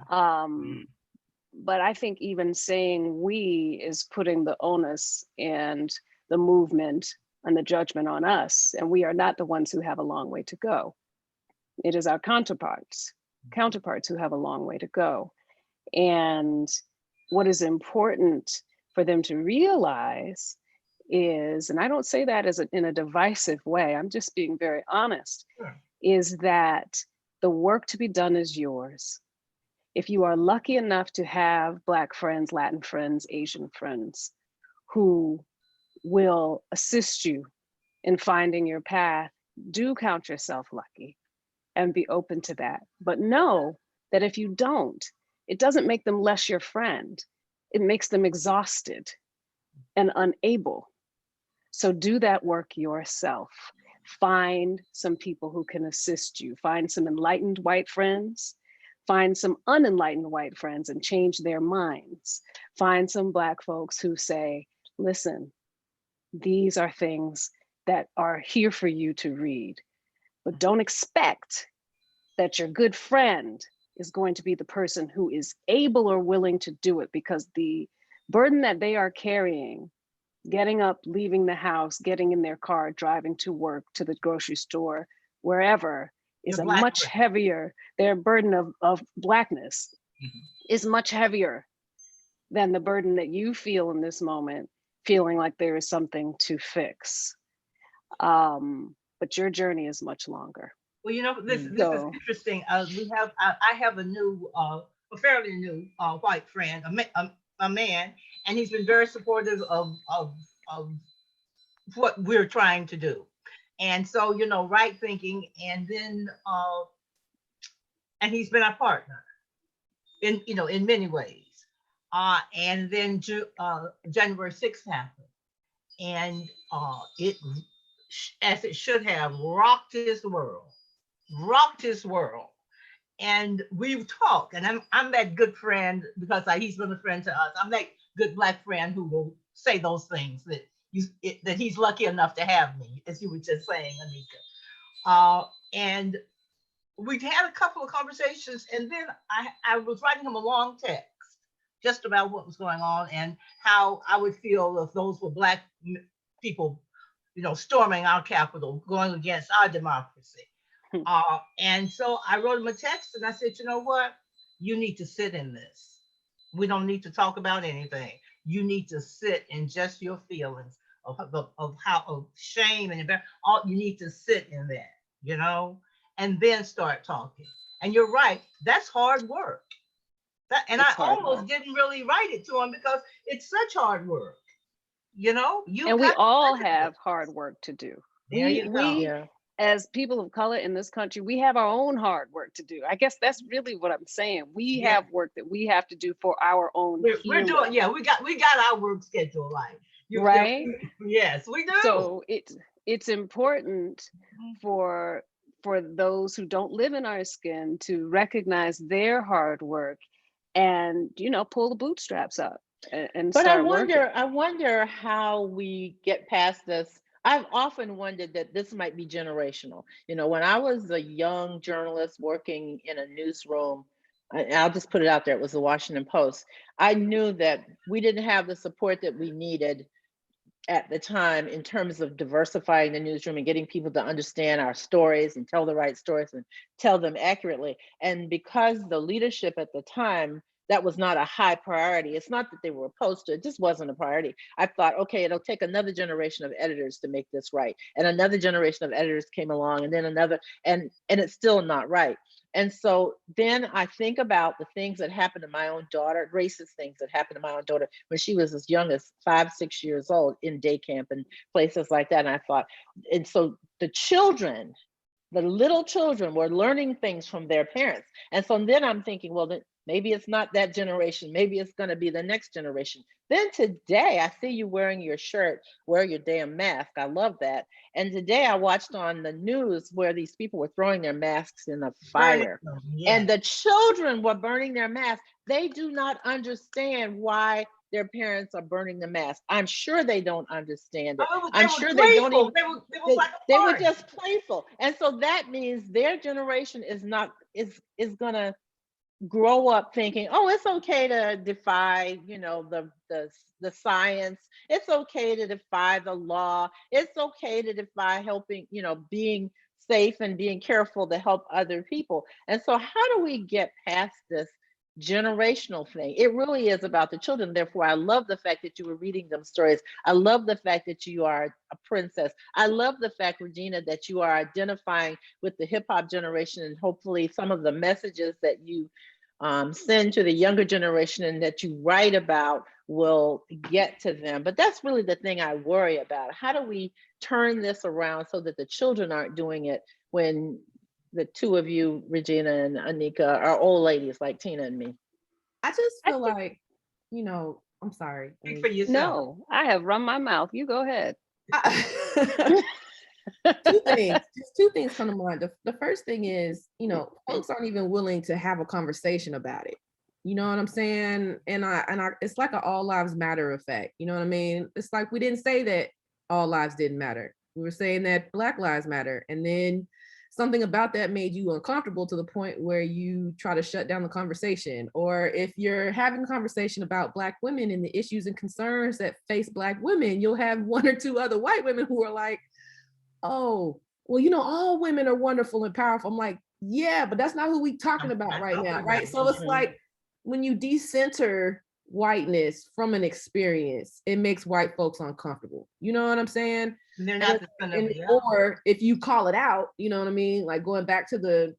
But I think even saying we is putting the onus and the movement and the judgment on us, and we are not the ones who have a long way to go. It is our counterparts who have a long way to go. And what is important for them to realize is, and I don't say that as in a divisive way, I'm just being very honest, is that the work to be done is yours. If you are lucky enough to have Black friends, Latin friends, Asian friends who will assist you in finding your path, do count yourself lucky and be open to that. But know that if you don't, it doesn't make them less your friend. It makes them exhausted and unable. So do that work yourself. Find some people who can assist you. Find some enlightened white friends. Find some unenlightened white friends and change their minds. Find some Black folks who say, listen, these are things that are here for you to read, but don't expect that your good friend is going to be the person who is able or willing to do it, because the burden that they are carrying, getting up, leaving the house, getting in their car, driving to work, to the grocery store, wherever, is a much heavier, their burden of Blackness is much heavier than the burden that you feel in this moment, feeling like there is something to fix. But your journey is much longer. Well, you know, this is interesting. I have a new, a fairly new white friend, a man, and he's been very supportive of what we're trying to do. And so, you know, right thinking, and then, and he's been our partner in, you know, in many ways. And then January 6th happened, and it, as it should have, rocked his world. And we've talked, and I'm that good friend, because he's been a friend to us. I'm that good Black friend who will say those things that that he's lucky enough to have me, as you were just saying, Anika. And we've had a couple of conversations, and then I was writing him a long text just about what was going on and how I would feel if those were Black people, you know, storming our Capitol, going against our democracy. And so I wrote him a text, and I said, you know what? You need to sit in this. We don't need to talk about anything. You need to sit in just your feelings of shame and all. You need to sit in that, you know, and then start talking. And you're right, that's hard work. And I almost didn't really write it to him because it's such hard work, you know. And we all have hard work to do. There you go. As people of color in this country, we have our own hard work to do. I guess that's really what I'm saying. We have work that we have to do for our own. We're doing, we got our work schedule right. Yes, we do. So it's important for those who don't live in our skin to recognize their hard work and, you know, pull the bootstraps up and but start I wonder how we get past this. I've often wondered that this might be generational. You know, when I was a young journalist working in a newsroom, I'll just put it out there, it was the Washington Post. I knew that we didn't have the support that we needed at the time in terms of diversifying the newsroom and getting people to understand our stories and tell the right stories and tell them accurately. And because the leadership at the time, that was not a high priority. It's not that they were opposed to it, just wasn't a priority. I thought, okay, it'll take another generation of editors to make this right. And another generation of editors came along, and then another, and it's still not right. And so then I think about the things that happened to my own daughter, racist things that happened to my own daughter when she was as young as 5, 6 years old in day camp and places like that. And I thought, and so the children, the little children were learning things from their parents. And so then I'm thinking, well, then maybe it's not that generation. Maybe it's going to be the next generation. Then today, I see you wearing your shirt, wear your damn mask. I love that. And today I watched on the news where these people were throwing their masks in a fire. And the children were burning their masks. They do not understand why their parents are burning the mask. I'm sure they don't understand it. I'm sure they don't even, they were just playful. And so that means their generation is gonna grow up thinking, oh, it's okay to defy, the science. It's okay to defy the law. It's okay to defy helping, being safe and being careful to help other people. And so how do we get past this generational thing? It really is about the children. Therefore, I love the fact that you were reading them stories. I love the fact that you are a princess. I love the fact, Regina, that you are identifying with the hip hop generation, and hopefully some of the messages that you send to the younger generation and that you write about will get to them. But that's really the thing I worry about. How do we turn this around so that the children aren't doing it when the two of you, Regina and Anika, are old ladies like Tina and me? I just feel like, I'm sorry. Speak for yourself. No, I have run my mouth. You go ahead. Two things come to mind. The first thing is, folks aren't even willing to have a conversation about it. You know what I'm saying? And I it's like an all lives matter effect. You know what I mean? It's like we didn't say that all lives didn't matter. We were saying that Black lives matter. And then something about that made you uncomfortable to the point where you try to shut down the conversation. Or if you're having a conversation about Black women and the issues and concerns that face Black women, you'll have one or two other white women who are like, oh, well, all women are wonderful and powerful. I'm like, yeah, but that's not who we talking about right now, right? So it's like when you decenter whiteness from an experience, it makes white folks uncomfortable. You know what I'm saying? And they're not or if you call it out, you know what I mean? Like going back to the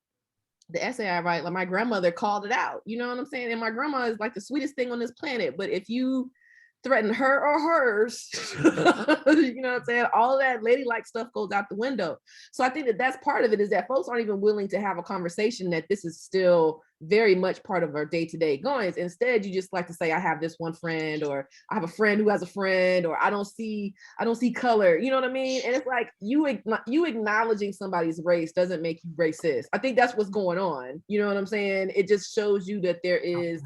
essay I write, like my grandmother called it out. You know what I'm saying? And my grandma is like the sweetest thing on this planet. But if you threaten her or hers, you know what I'm saying? All of that ladylike stuff goes out the window. So I think that that's part of it, is that folks aren't even willing to have a conversation that this is still very much part of our day-to-day goings. Instead, you just like to say, I have this one friend, or I have a friend who has a friend, or I don't see color. You know what I mean? And it's like you acknowledging somebody's race doesn't make you racist. I think that's what's going on. You know what I'm saying? It just shows you that there is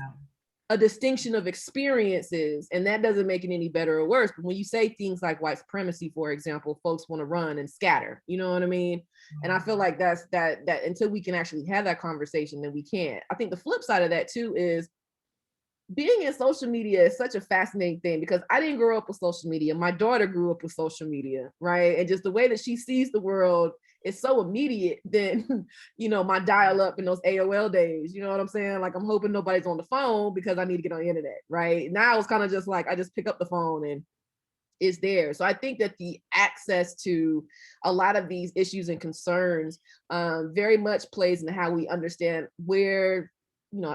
a distinction of experiences, and that doesn't make it any better or worse. But when you say things like white supremacy, for example, folks want to run and scatter. You know what I mean? And I feel like that's that until we can actually have that conversation, then we can't. I think the flip side of that too is being in social media is such a fascinating thing, because I didn't grow up with social media. My daughter grew up with social media, right? And just the way that she sees the world is so immediate than, my dial up in those AOL days. You know what I'm saying? Like, I'm hoping nobody's on the phone because I need to get on the internet, right? Now it's kind of just like, I just pick up the phone and it's there. So I think that the access to a lot of these issues and concerns very much plays into how we understand where,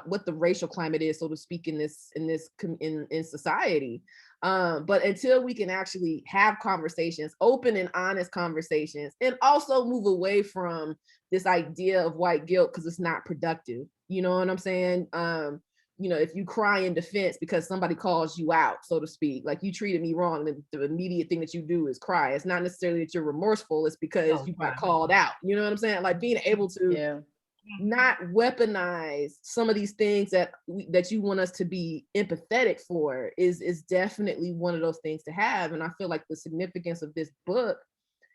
what the racial climate is, so to speak, in society. But until we can actually have conversations, open and honest conversations, and also move away from this idea of white guilt because it's not productive. You know what I'm saying? If you cry in defense because somebody calls you out, so to speak, like you treated me wrong, then the immediate thing that you do is cry. It's not necessarily that you're remorseful, it's because you got called out. You know what I'm saying? Like being able to not weaponize some of these things that you want us to be empathetic for is definitely one of those things to have. And I feel like the significance of this book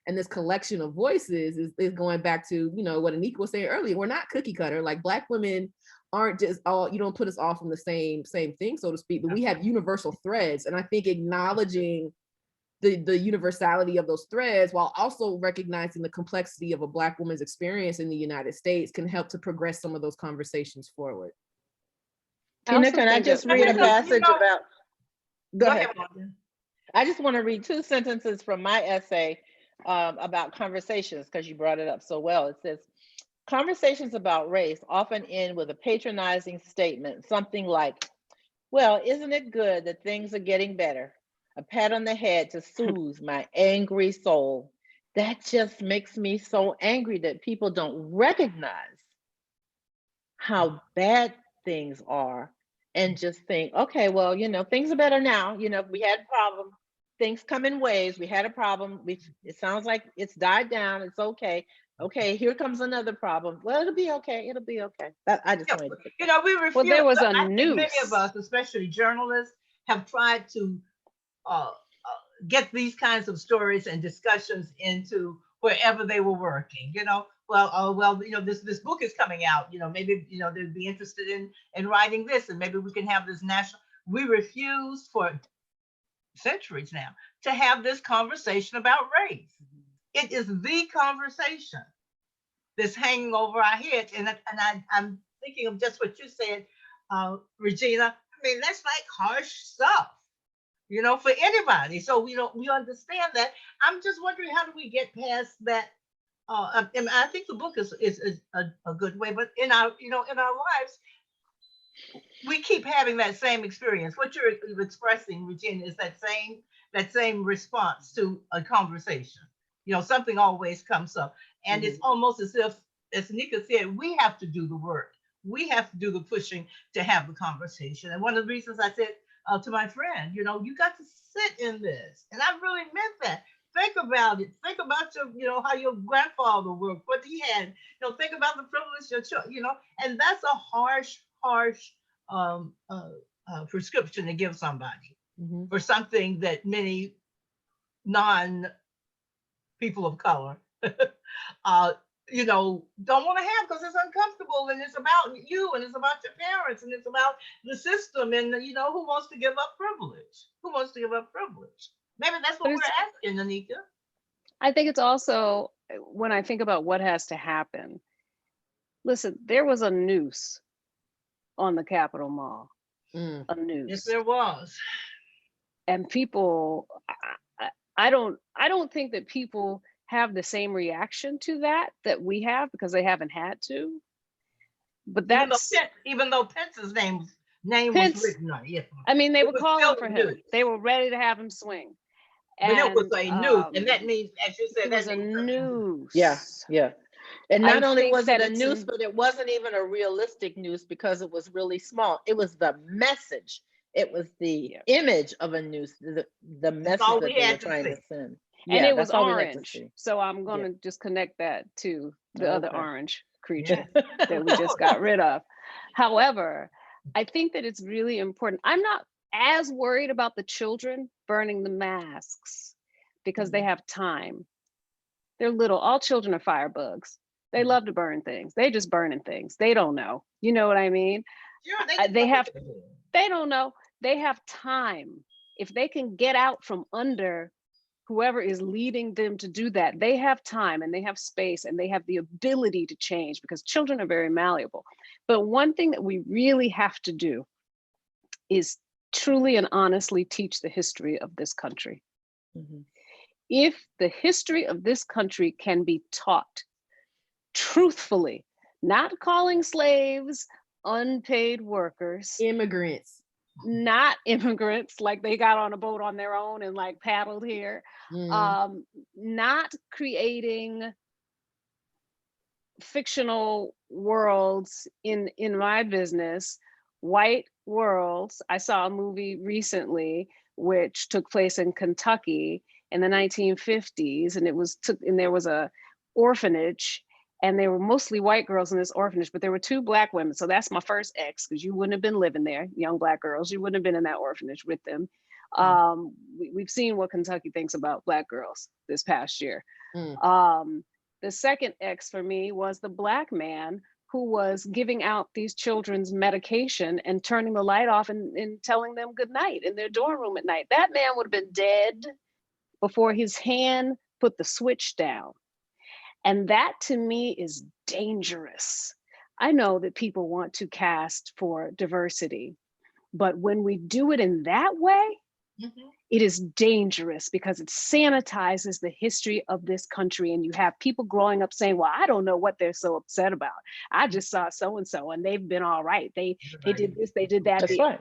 and this collection of voices is going back to, what Anika was saying earlier. We're not cookie cutter. Like Black women aren't just all, you don't put us all from the same thing, so to speak, but we have universal threads. And I think acknowledging the universality of those threads while also recognizing the complexity of a Black woman's experience in the United States can help to progress some of those conversations forward. Tina, can I just read a passage about? Go ahead. I just want to read 2 sentences from my essay about conversations, because you brought it up so well. It says, conversations about race often end with a patronizing statement, something like, well, isn't it good that things are getting better? A pat on the head to soothe my angry soul. That just makes me so angry that people don't recognize how bad things are and just think, okay, well, things are better now. We had a problem. Things come in waves. We had a problem. It sounds like it's died down. It's okay. Okay, here comes another problem. Well, it'll be okay. It'll be okay. I just wanted to. We refuse. Well, there was a I noose. think many of us, especially journalists, have tried to get these kinds of stories and discussions into wherever they were working. well, this book is coming out, maybe, they'd be interested in writing this, and maybe we can have this national. We refuse for centuries now to have this conversation about race. It is the conversation that's hanging over our heads. And I'm thinking of just what you said, Regina. I mean, that's like harsh stuff, for anybody. So we understand that. I'm just wondering, how do we get past that? And I think the book is a good way, but in our lives, we keep having that same experience. What you're expressing, Regina, is that same response to a conversation. Something always comes up, and it's almost as if, as Anika said, we have to do the work. We have to do the pushing to have the conversation. And one of the reasons I said to my friend, you got to sit in this, and I really meant that. Think about it. Think about how your grandfather worked, what he had. Think about the privilege your children. And that's a harsh prescription to give somebody for something that many non-people of color, don't want to have, because it's uncomfortable, and it's about you, and it's about your parents, and it's about the system, and who wants to give up privilege? Who wants to give up privilege? Maybe that's what we're asking, Anika. I think it's also, when I think about what has to happen, listen, there was a noose on the Capitol Mall, a noose. Yes, there was. And people, I don't think that people have the same reaction to that we have, because they haven't had to. But that's even though Pence's name Pence, was written on it. I mean, they were calling for him. They were ready to have him swing. But it was a noose, and that means, as you said, it was a noose. Yeah. And not only was it a noose, in, but it wasn't even a realistic noose, because it was really small. It was the message. It was the image of a noose, the message that they were trying to send. And it was orange. So I'm going to just connect that to the other orange creature that we just got rid of. However, I think that it's really important. I'm not as worried about the children burning the masks, because they have time. They're little. All children are firebugs. They love to burn things. They just burning things. They don't know. You know what I mean? Yeah, they don't know. They have time. If they can get out from under whoever is leading them to do that, they have time, and they have space, and they have the ability to change, because children are very malleable. But one thing that we really have to do is truly and honestly teach the history of this country. If the history of this country can be taught truthfully, not calling slaves unpaid workers, not immigrants, like they got on a boat on their own and like paddled here, not creating fictional worlds in my business, white worlds. I saw a movie recently which took place in Kentucky in the 1950s, and there was a orphanage, and they were mostly white girls in this orphanage, but there were 2 Black women. So that's my first X, because you wouldn't have been living there, young Black girls. You wouldn't have been in that orphanage with them. We've seen what Kentucky thinks about Black girls this past year. The second X for me was the Black man who was giving out these children's medication and turning the light off and telling them good night in their dorm room at night. That man would have been dead before his hand put the switch down. And that to me is dangerous. I know that people want to cast for diversity, but when we do it in that way, it is dangerous, because it sanitizes the history of this country. And you have people growing up saying, well, I don't know what they're so upset about. I just saw so-and-so and they've been all right. They did this, they did that. That's right.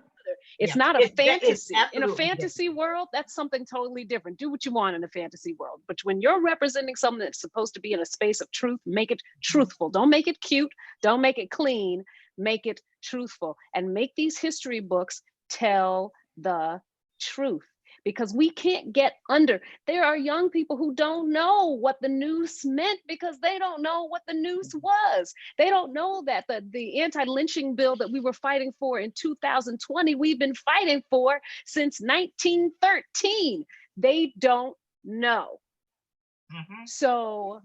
It's not a fantasy. In a fantasy world, that's something totally different. Do what you want in a fantasy world. But when you're representing something that's supposed to be in a space of truth, make it truthful. Don't make it cute. Don't make it clean. Make it truthful. And make these history books tell the truth. Because we can't get under. There are young people who don't know what the noose meant, because they don't know what the noose was. They don't know that the anti-lynching bill that we were fighting for in 2020, we've been fighting for since 1913. They don't know. So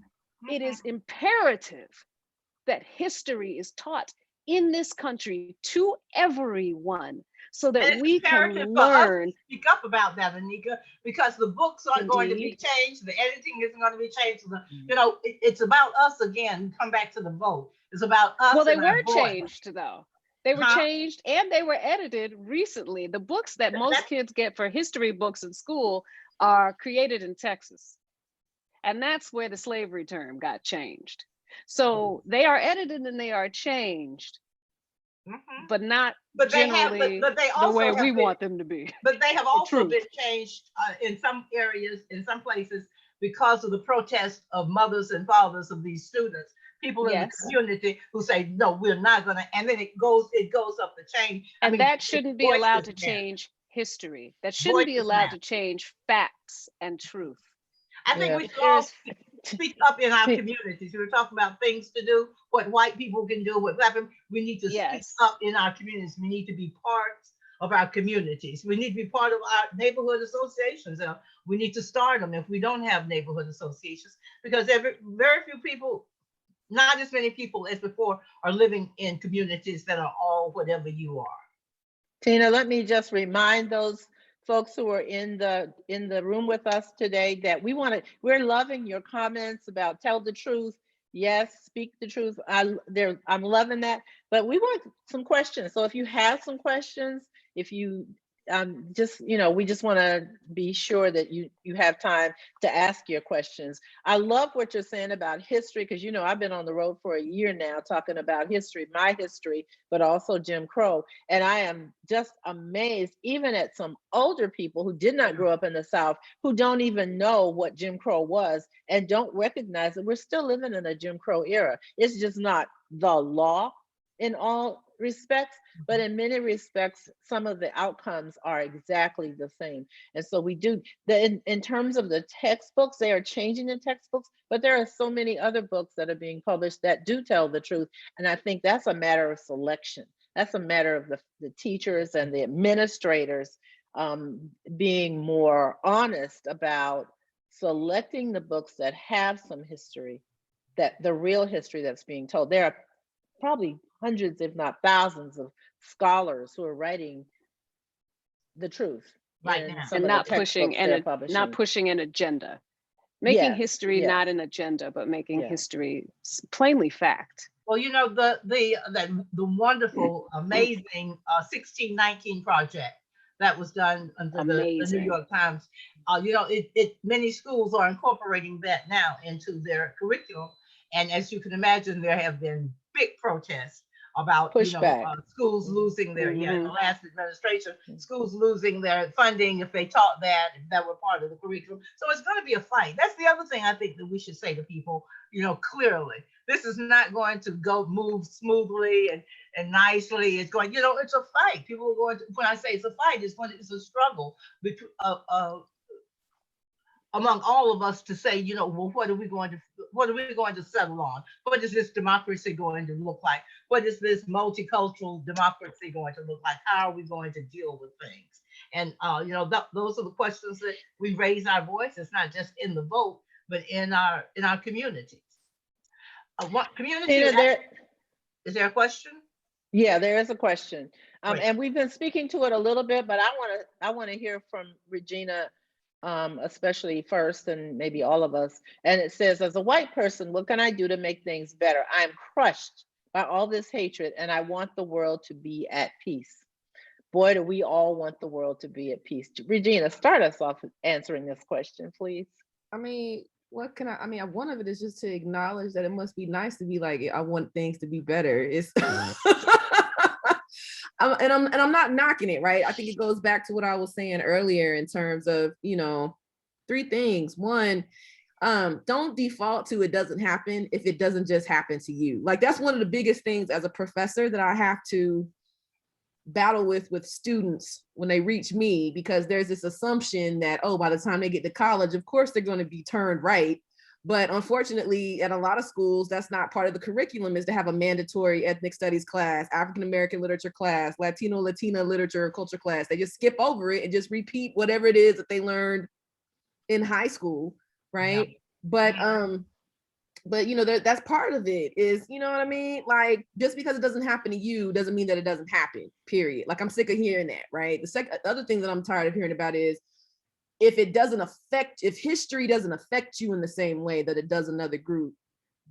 it is imperative that history is taught in this country to everyone so that it's we can imperative for us learn. to speak up about that, Anika, because the books aren't going to be Indeed. changed, the editing isn't going to be changed. It's about us again. Come back to the vote. It's about us. Well, they and our were voice. changed though. They were Huh? changed and they were edited recently. The books that most kids get for history books in school are created in Texas. And that's where the slavery term got changed. So they are edited and they are changed, but not generally the way we want them to be. But they have also truth. been changed in some areas, in some places, because of the protest of mothers and fathers of these students. People in the community who say, no, we're not going to, and then it goes up the chain. And that shouldn't be allowed to change history. That shouldn't be allowed to change facts and truth. I think we should all speak up in our communities. We were talking about things to do, what white people can do, what happened. We need to speak up in our communities. We need to be part of our communities. We need to be part of our neighborhood associations. We need to start them if we don't have neighborhood associations, because very few people, not as many people as before, are living in communities that are all whatever you are. Tina, let me just remind those folks who are in the room with us today that we're loving your comments about tell the truth. Yes, speak the truth. I'm loving that, but we want some questions. So if you have some questions, if you we just want to be sure that you have time to ask your questions. I love what you're saying about history, because I've been on the road for a year now talking about history, my history, but also Jim Crow. And I am just amazed, even at some older people who did not grow up in the South, who don't even know what Jim Crow was and don't recognize that we're still living in a Jim Crow era. It's just not the law in all respects, but in many respects, some of the outcomes are exactly the same. And so we do, in terms of the textbooks, they are changing the textbooks, but there are so many other books that are being published that do tell the truth. And I think that's a matter of selection. That's a matter of the teachers and the administrators being more honest about selecting the books that have some history, that the real history that's being told. There are probably hundreds, if not thousands, of scholars who are writing the truth right now, and not pushing an agenda, making history not an agenda, but making history plainly fact. Well, the wonderful, amazing 1619 project that was done under the New York Times. Many schools are incorporating that now into their curriculum, and as you can imagine, there have been big protests about schools losing their the last administration, schools losing their funding if they taught that were part of the curriculum. So it's going to be a fight. That's the other thing I think that we should say to people, clearly. This is not going to move smoothly and nicely. It's going, it's a fight. People are going to, when I say it's a fight, it's a struggle between among all of us to say, well, what are we going to settle on? What is this democracy going to look like? What is this multicultural democracy going to look like? How are we going to deal with things? And those are the questions that we raise our voice. It's not just in the vote, but in our communities. What community? Is there a question? Yeah, there is a question, and we've been speaking to it a little bit, but I want to hear from Regina. Especially first, and maybe all of us. And it says, as a white person, what can I do to make things better? I'm crushed by all this hatred, and I want the world to be at peace. Boy, do we all want the world to be at peace. Regina, start us off answering this question, please. What can one of it is just to acknowledge that it must be nice to be like, I want things to be better. It's I'm not knocking it, right? I think it goes back to what I was saying earlier in terms of, three things. One, don't default to it doesn't happen if it doesn't just happen to you. Like, that's one of the biggest things as a professor that I have to battle with students when they reach me, because there's this assumption that, by the time they get to college, of course they're going to be turned right. But unfortunately, at a lot of schools, that's not part of the curriculum, is to have a mandatory ethnic studies class, African-American literature class, Latina literature or culture class. They just skip over it and just repeat whatever it is that they learned in high school, right? Yeah. But but you know, that's part of it is, you know what I mean? Like, just because it doesn't happen to you doesn't mean that it doesn't happen, period. Like, I'm sick of hearing that, right? The other thing that I'm tired of hearing about is if history doesn't affect you in the same way that it does another group,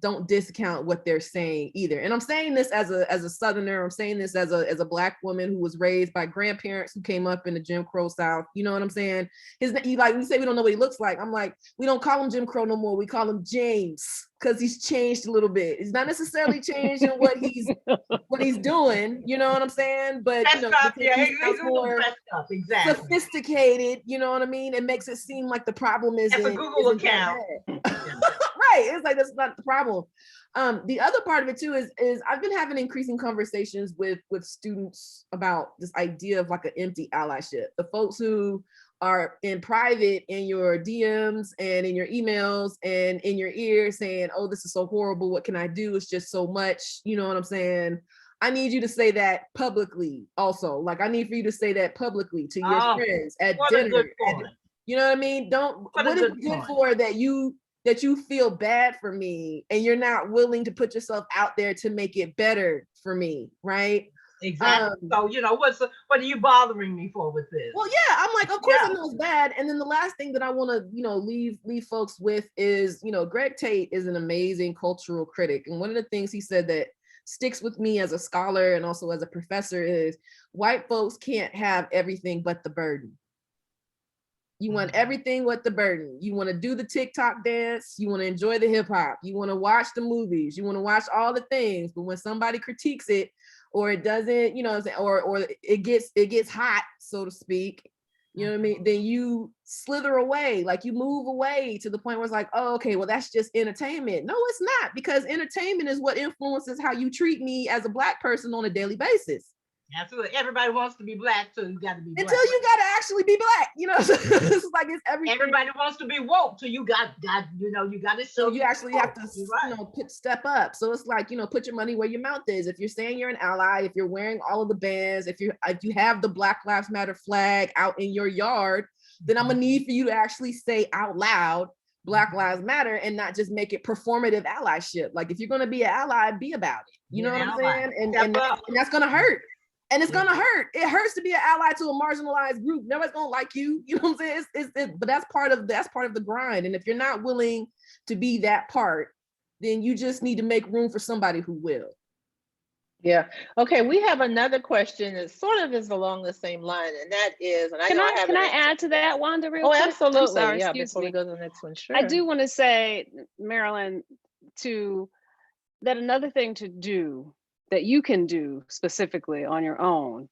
don't discount what they're saying either. And I'm saying this as a Southerner. I'm saying this as a Black woman who was raised by grandparents who came up in the Jim Crow South. You know what I'm saying? Like, we say we don't know what he looks like. I'm like, we don't call him Jim Crow no more. We call him James, because he's changed a little bit. He's not necessarily changed in what he's doing. You know what I'm saying? But you know, he's more up, exactly. sophisticated. You know what I mean? It makes it seem like the problem is a Google account. Right. It's like, that's not the problem. The other part of it too is I've been having increasing conversations with students about this idea of like an empty allyship. The folks who are in private in your DMs and in your emails and in your ear saying, oh, this is so horrible, what can I do? It's just so much, you know what I'm saying? I need you to say that publicly also. Like, I need for you to say that publicly to your friends at dinner. You know what I mean? What is it good for that you feel bad for me and you're not willing to put yourself out there to make it better for me, right? Exactly. So, you know, what are you bothering me for with this? Well, yeah, I'm like, of course I know it's bad. And then the last thing that I want to, you know, leave folks with is, you know, Greg Tate is an amazing cultural critic. And one of the things he said that sticks with me as a scholar and also as a professor is white folks can't have everything but the burden. You want everything with the burden. You want to do the TikTok dance. You want to enjoy the hip hop. You want to watch the movies. You want to watch all the things. But when somebody critiques it, or it doesn't, you know, or it gets hot, so to speak, you know what I mean? Then you slither away, like you move away to the point where it's like, oh, okay, well, that's just entertainment. No, it's not, because entertainment is what influences how you treat me as a Black person on a daily basis. Absolutely. Everybody wants to be Black, so you got to be Black. Until you got to actually be Black, you know. It's like it's everything. Everybody wants to be woke, so you got you know, you got to show. So you actually have to, you know, step up. So it's like, you know, put your money where your mouth is. If you're saying you're an ally, if you're wearing all of the bands, if you have the Black Lives Matter flag out in your yard, then I'm gonna need for you to actually say out loud Black Lives Matter and not just make it performative allyship. Like, if you're gonna be an ally, be about it. You know what I'm saying? And that's gonna hurt. And it's gonna hurt. It hurts to be an ally to a marginalized group. Nobody's gonna like you. You know what I'm saying? But that's part of the grind. And if you're not willing to be that part, then you just need to make room for somebody who will. Yeah. Okay. We have another question that sort of is along the same line, and that is, and can I add to that, Wanda, real quick? Absolutely. Sorry, yeah. Before we go to the next one, sure. I do want to say, Marilyn, that another thing to do that you can do specifically on your own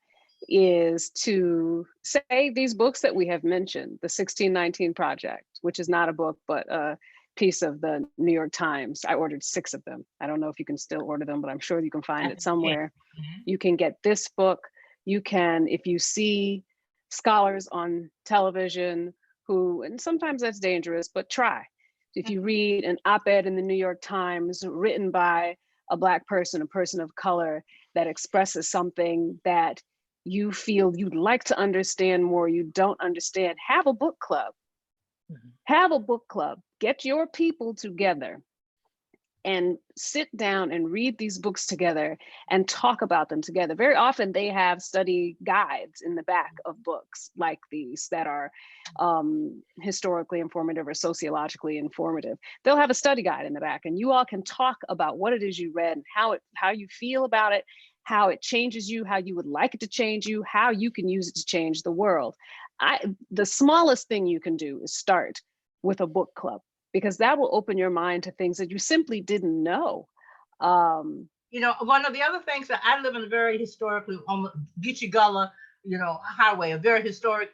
is to say these books that we have mentioned, the 1619 Project, which is not a book, but a piece of the New York Times. I ordered 6 of them. I don't know if you can still order them, but I'm sure you can find it somewhere. You can get this book. You can, if you see scholars on television who, and sometimes that's dangerous, but try. If you read an op-ed in the New York Times written by a Black person, a person of color, that expresses something that you feel you'd like to understand more, you don't understand, have a book club. Have a book club. Get your people together and sit down and read these books together and talk about them together. Very often they have study guides in the back of books like these that are historically informative or sociologically informative. They'll have a study guide in the back, and you all can talk about what it is you read and how you feel about it, how it changes you, how you would like it to change you, how you can use it to change the world. The smallest thing you can do is start with a book club, because that will open your mind to things that you simply didn't know. You know, one of the other things that I live in a very historically, on Geechee Gullah, you know, highway, a very historic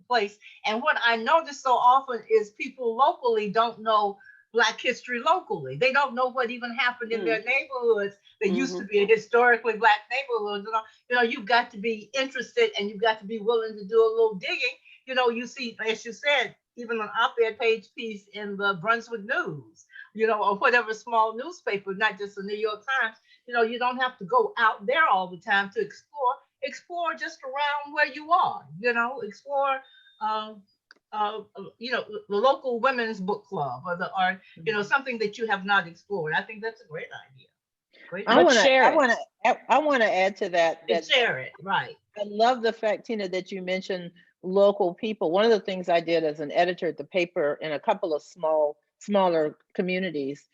place. And what I notice so often is people locally don't know Black history locally. They don't know what even happened in their neighborhoods that used to be a historically Black neighborhoods. You know, you've got to be interested and you've got to be willing to do a little digging. You know, you see, as you said, even an op-ed page piece in the Brunswick News, you know, or whatever small newspaper, not just the New York Times. You know, you don't have to go out there all the time to explore just around where you are, you know, explore the local women's book club, or something that you have not explored. I think that's a great idea. Great I idea. want to, share I it. want to, I want to add to that. And share it, right? I love the fact, Tina, that you mentioned local people. One of the things I did as an editor at the paper in a couple of smaller communities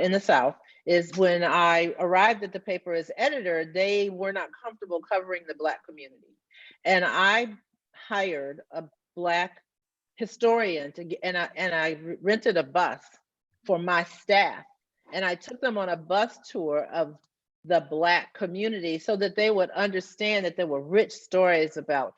in the South is when I arrived at the paper as editor, they were not comfortable covering the Black community. And I hired a Black historian and I rented a bus for my staff. And I took them on a bus tour of the Black community so that they would understand that there were rich stories about,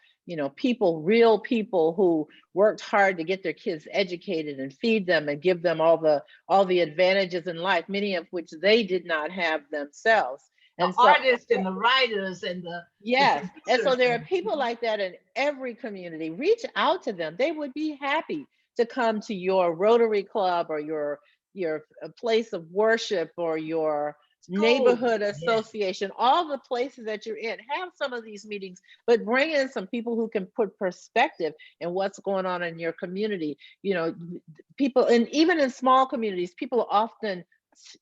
people, real people who worked hard to get their kids educated and feed them and give them all the advantages in life, many of which they did not have themselves. And the artists and the writers and the yes. And so there are people like that in every community. Reach out to them. They would be happy to come to your Rotary Club or your place of worship or your neighborhood association, all the places that you're in. Have some of these meetings, but bring in some people who can put perspective in what's going on in your community. People, and even in small communities, people are often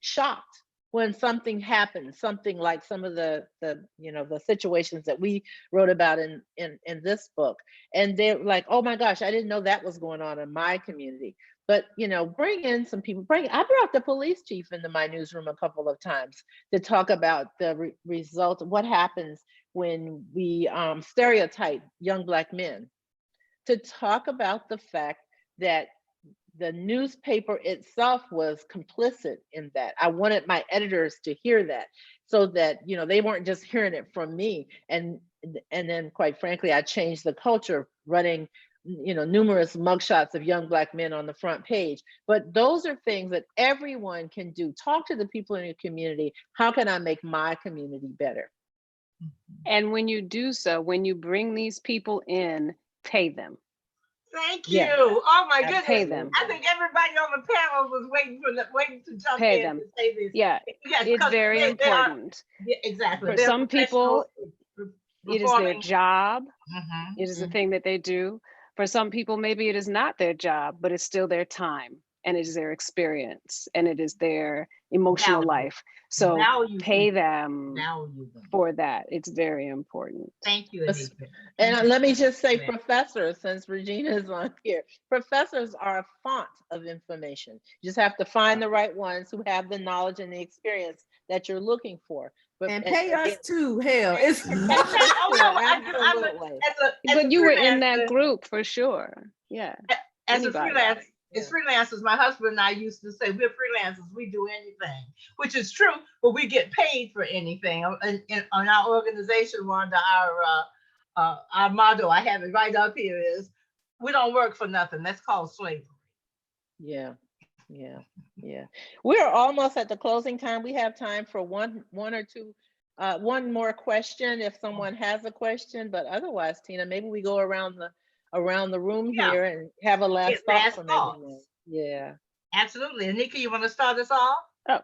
shocked when something happens, something like some of the situations that we wrote about in this book. And they're like, oh my gosh, I didn't know that was going on in my community. But, bring in some people. I brought the police chief into my newsroom a couple of times to talk about the result of what happens when we stereotype young Black men, to talk about the fact that the newspaper itself was complicit in that. I wanted my editors to hear that so that, they weren't just hearing it from me. And then quite frankly, I changed the culture running, numerous mugshots of young Black men on the front page. But those are things that everyone can do. Talk to the people in your community. How can I make my community better? And when you do so, when you bring these people in, pay them. Thank you. Yeah. Oh my goodness. Pay them. I think everybody on the panel was waiting to jump pay in them. and say this. Yeah, it's very important. Exactly. For some people, it is their job. It is the thing that they do. For some people, maybe it is not their job, but it's still their time, and it is their experience, and it is their emotional life. So pay them for that. It's very important. Thank you, Anika. And let me just say, professors, since Regina is on here, professors are a font of information. You just have to find the right ones who have the knowledge and the experience that you're looking for. And pay us too, hell. It's absolutely. But you were in that group for sure. Yeah. As freelancers, my husband and I used to say, we're freelancers, we do anything, which is true, but we get paid for anything. On our organization, Wanda, our motto, I have it right up here, is we don't work for nothing. That's called slavery. Yeah. We're almost at the closing time. We have time for one or two, one more question if someone has a question, but otherwise, Tina, maybe we go around the room here and have a last thought from everyone. Yeah. Absolutely. Anika, you want to start us off? Oh,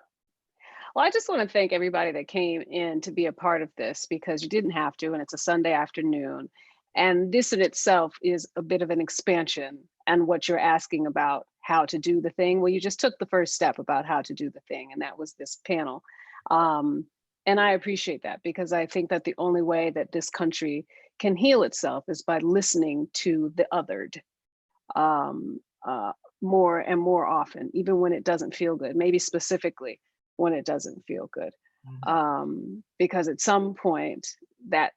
well, I just want to thank everybody that came in to be a part of this, because you didn't have to, and it's a Sunday afternoon. And this in itself is a bit of an expansion and what you're asking about how to do the thing. Well, you just took the first step about how to do the thing, and that was this panel. And I appreciate that, because I think that the only way that this country can heal itself is by listening to the othered more and more often, even when it doesn't feel good, maybe specifically when it doesn't feel good. Because at some point that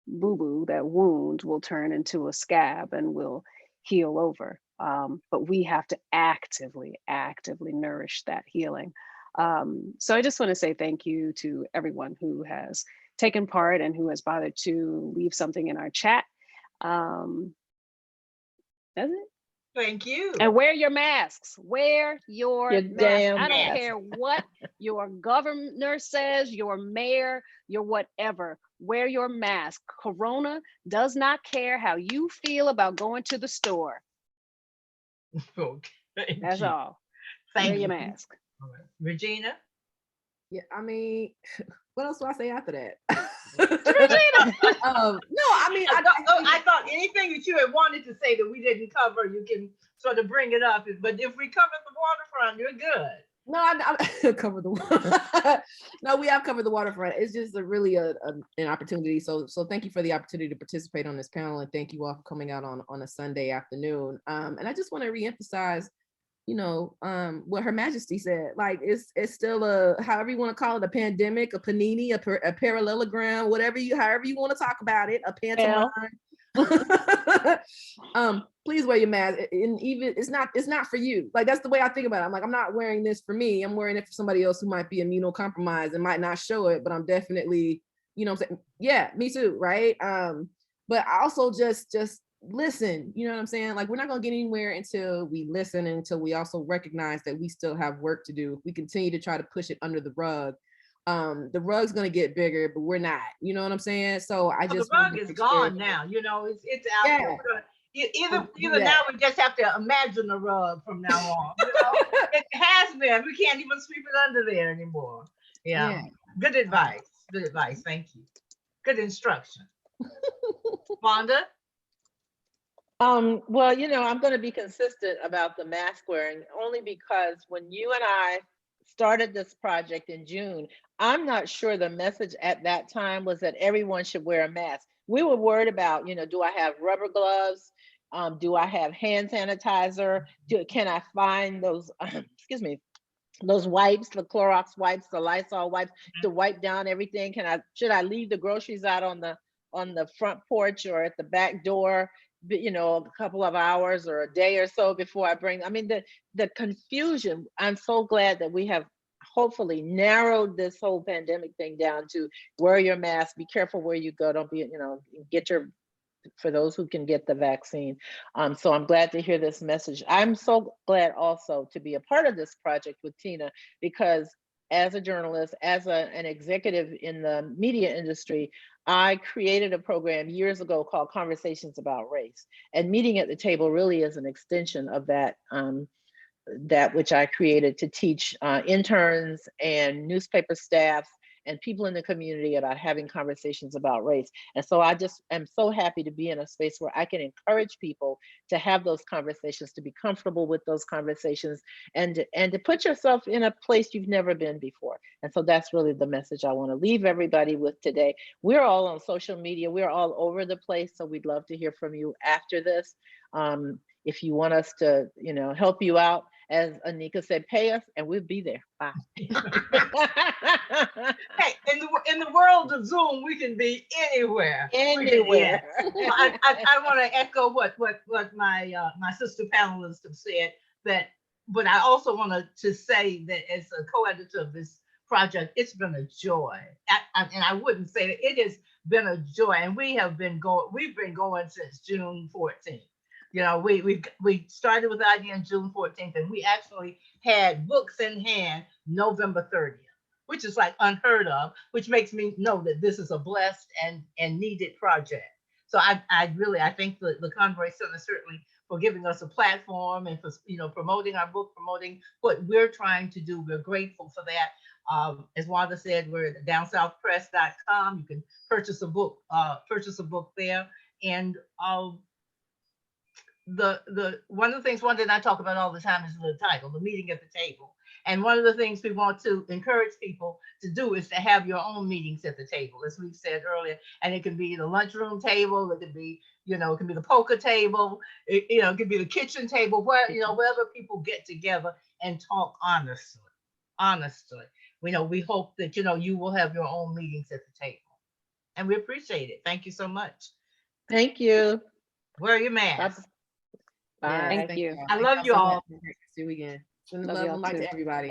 boo-boo, that wound will turn into a scab and will heal over. But we have to actively nourish that healing. So I just want to say thank you to everyone who has taken part and who has bothered to leave something in our chat. That's it. Thank you. And wear your masks. Wear your mask. Damn I don't mask. care what your governor says, your mayor, your whatever. Wear your mask. Corona does not care how you feel about going to the store. Okay. That's all. Wear your mask. All right. Regina? Yeah, I mean, what else do I say after that? No, I mean, I thought anything that you had wanted to say that we didn't cover, you can sort of bring it up. But if we covered the waterfront, you're good. No, I covered the no, we have covered the waterfront. It's just really an opportunity. So thank you for the opportunity to participate on this panel, and thank you all for coming out on a Sunday afternoon. And I just want to reemphasize, what Her Majesty said. Like it's still a, however you want to call it, a pandemic, a panini, a parallelogram, however you want to talk about it, a pantomime. Please wear your mask. And even it's not for you. Like that's the way I think about it. I'm like, I'm not wearing this for me. I'm wearing it for somebody else who might be immunocompromised and might not show it, but I'm definitely, what I'm saying? Yeah, me too, right? But I also just listen, you know what I'm saying? Like we're not gonna get anywhere until we listen and until we also recognize that we still have work to do. If we continue to try to push it under the rug, the rug's gonna get bigger, but we're not, you know what I'm saying? So I just the rug is gone now, it's out there. Either now we just have to imagine the rug from now on. It has been. We can't even sweep it under there anymore. Yeah. Good advice. Thank you. Good instruction. Wanda? Well, I'm going to be consistent about the mask wearing, only because when you and I started this project in June, I'm not sure the message at that time was that everyone should wear a mask. We were worried about, do I have rubber gloves? Do I have hand sanitizer? Can I find those, those wipes, the Clorox wipes, the Lysol wipes to wipe down everything? Should I leave the groceries out on the front porch or at the back door, a couple of hours or a day or so before I bring? I mean, the confusion. I'm so glad that we have hopefully narrowed this whole pandemic thing down to wear your mask, be careful where you go, don't be, for those who can get the vaccine. So I'm glad to hear this message. I'm so glad also to be a part of this project with Tina, because as a journalist, as an executive in the media industry, I created a program years ago called Conversations About Race. And Meeting at the Table really is an extension of that, that which I created to teach interns and newspaper staff and people in the community about having conversations about race. And so I just am so happy to be in a space where I can encourage people to have those conversations, to be comfortable with those conversations, and to put yourself in a place you've never been before. And so that's really the message I want to leave everybody with today. We're all on social media. We're all over the place. So we'd love to hear from you after this. If you want us to, help you out, as Anika said, pay us and we'll be there. Bye. Hey, in the world of Zoom, we can be anywhere. Anywhere. I want to echo what my sister panelists have said, but I also wanted to say that as a co-editor of this project, it's been a joy. And I wouldn't say that it has been a joy. And we've been going since June 14th. We started with the idea on June 14th, and we actually had books in hand November 30th, which is like unheard of, which makes me know that this is a blessed and needed project. So I thank the Conroy Center certainly for giving us a platform and for promoting our book, promoting what we're trying to do. We're grateful for that. As Wanda said, we're at DownSouthPress.com. You can purchase a book there, and the one of the things Wanda and I talk about all the time is the title, The Meeting at the Table. And one of the things we want to encourage people to do is to have your own meetings at the table, as we said earlier. And it can be the lunchroom table, it can be, it can be the poker table, it could be the kitchen table, wherever people get together and talk honestly. We hope that, you will have your own meetings at the table. And we appreciate it. Thank you so much. Thank you. Wear your mask. Bye. Thank you. I love you all. See you again. Send Love love y'all and light too. to everybody.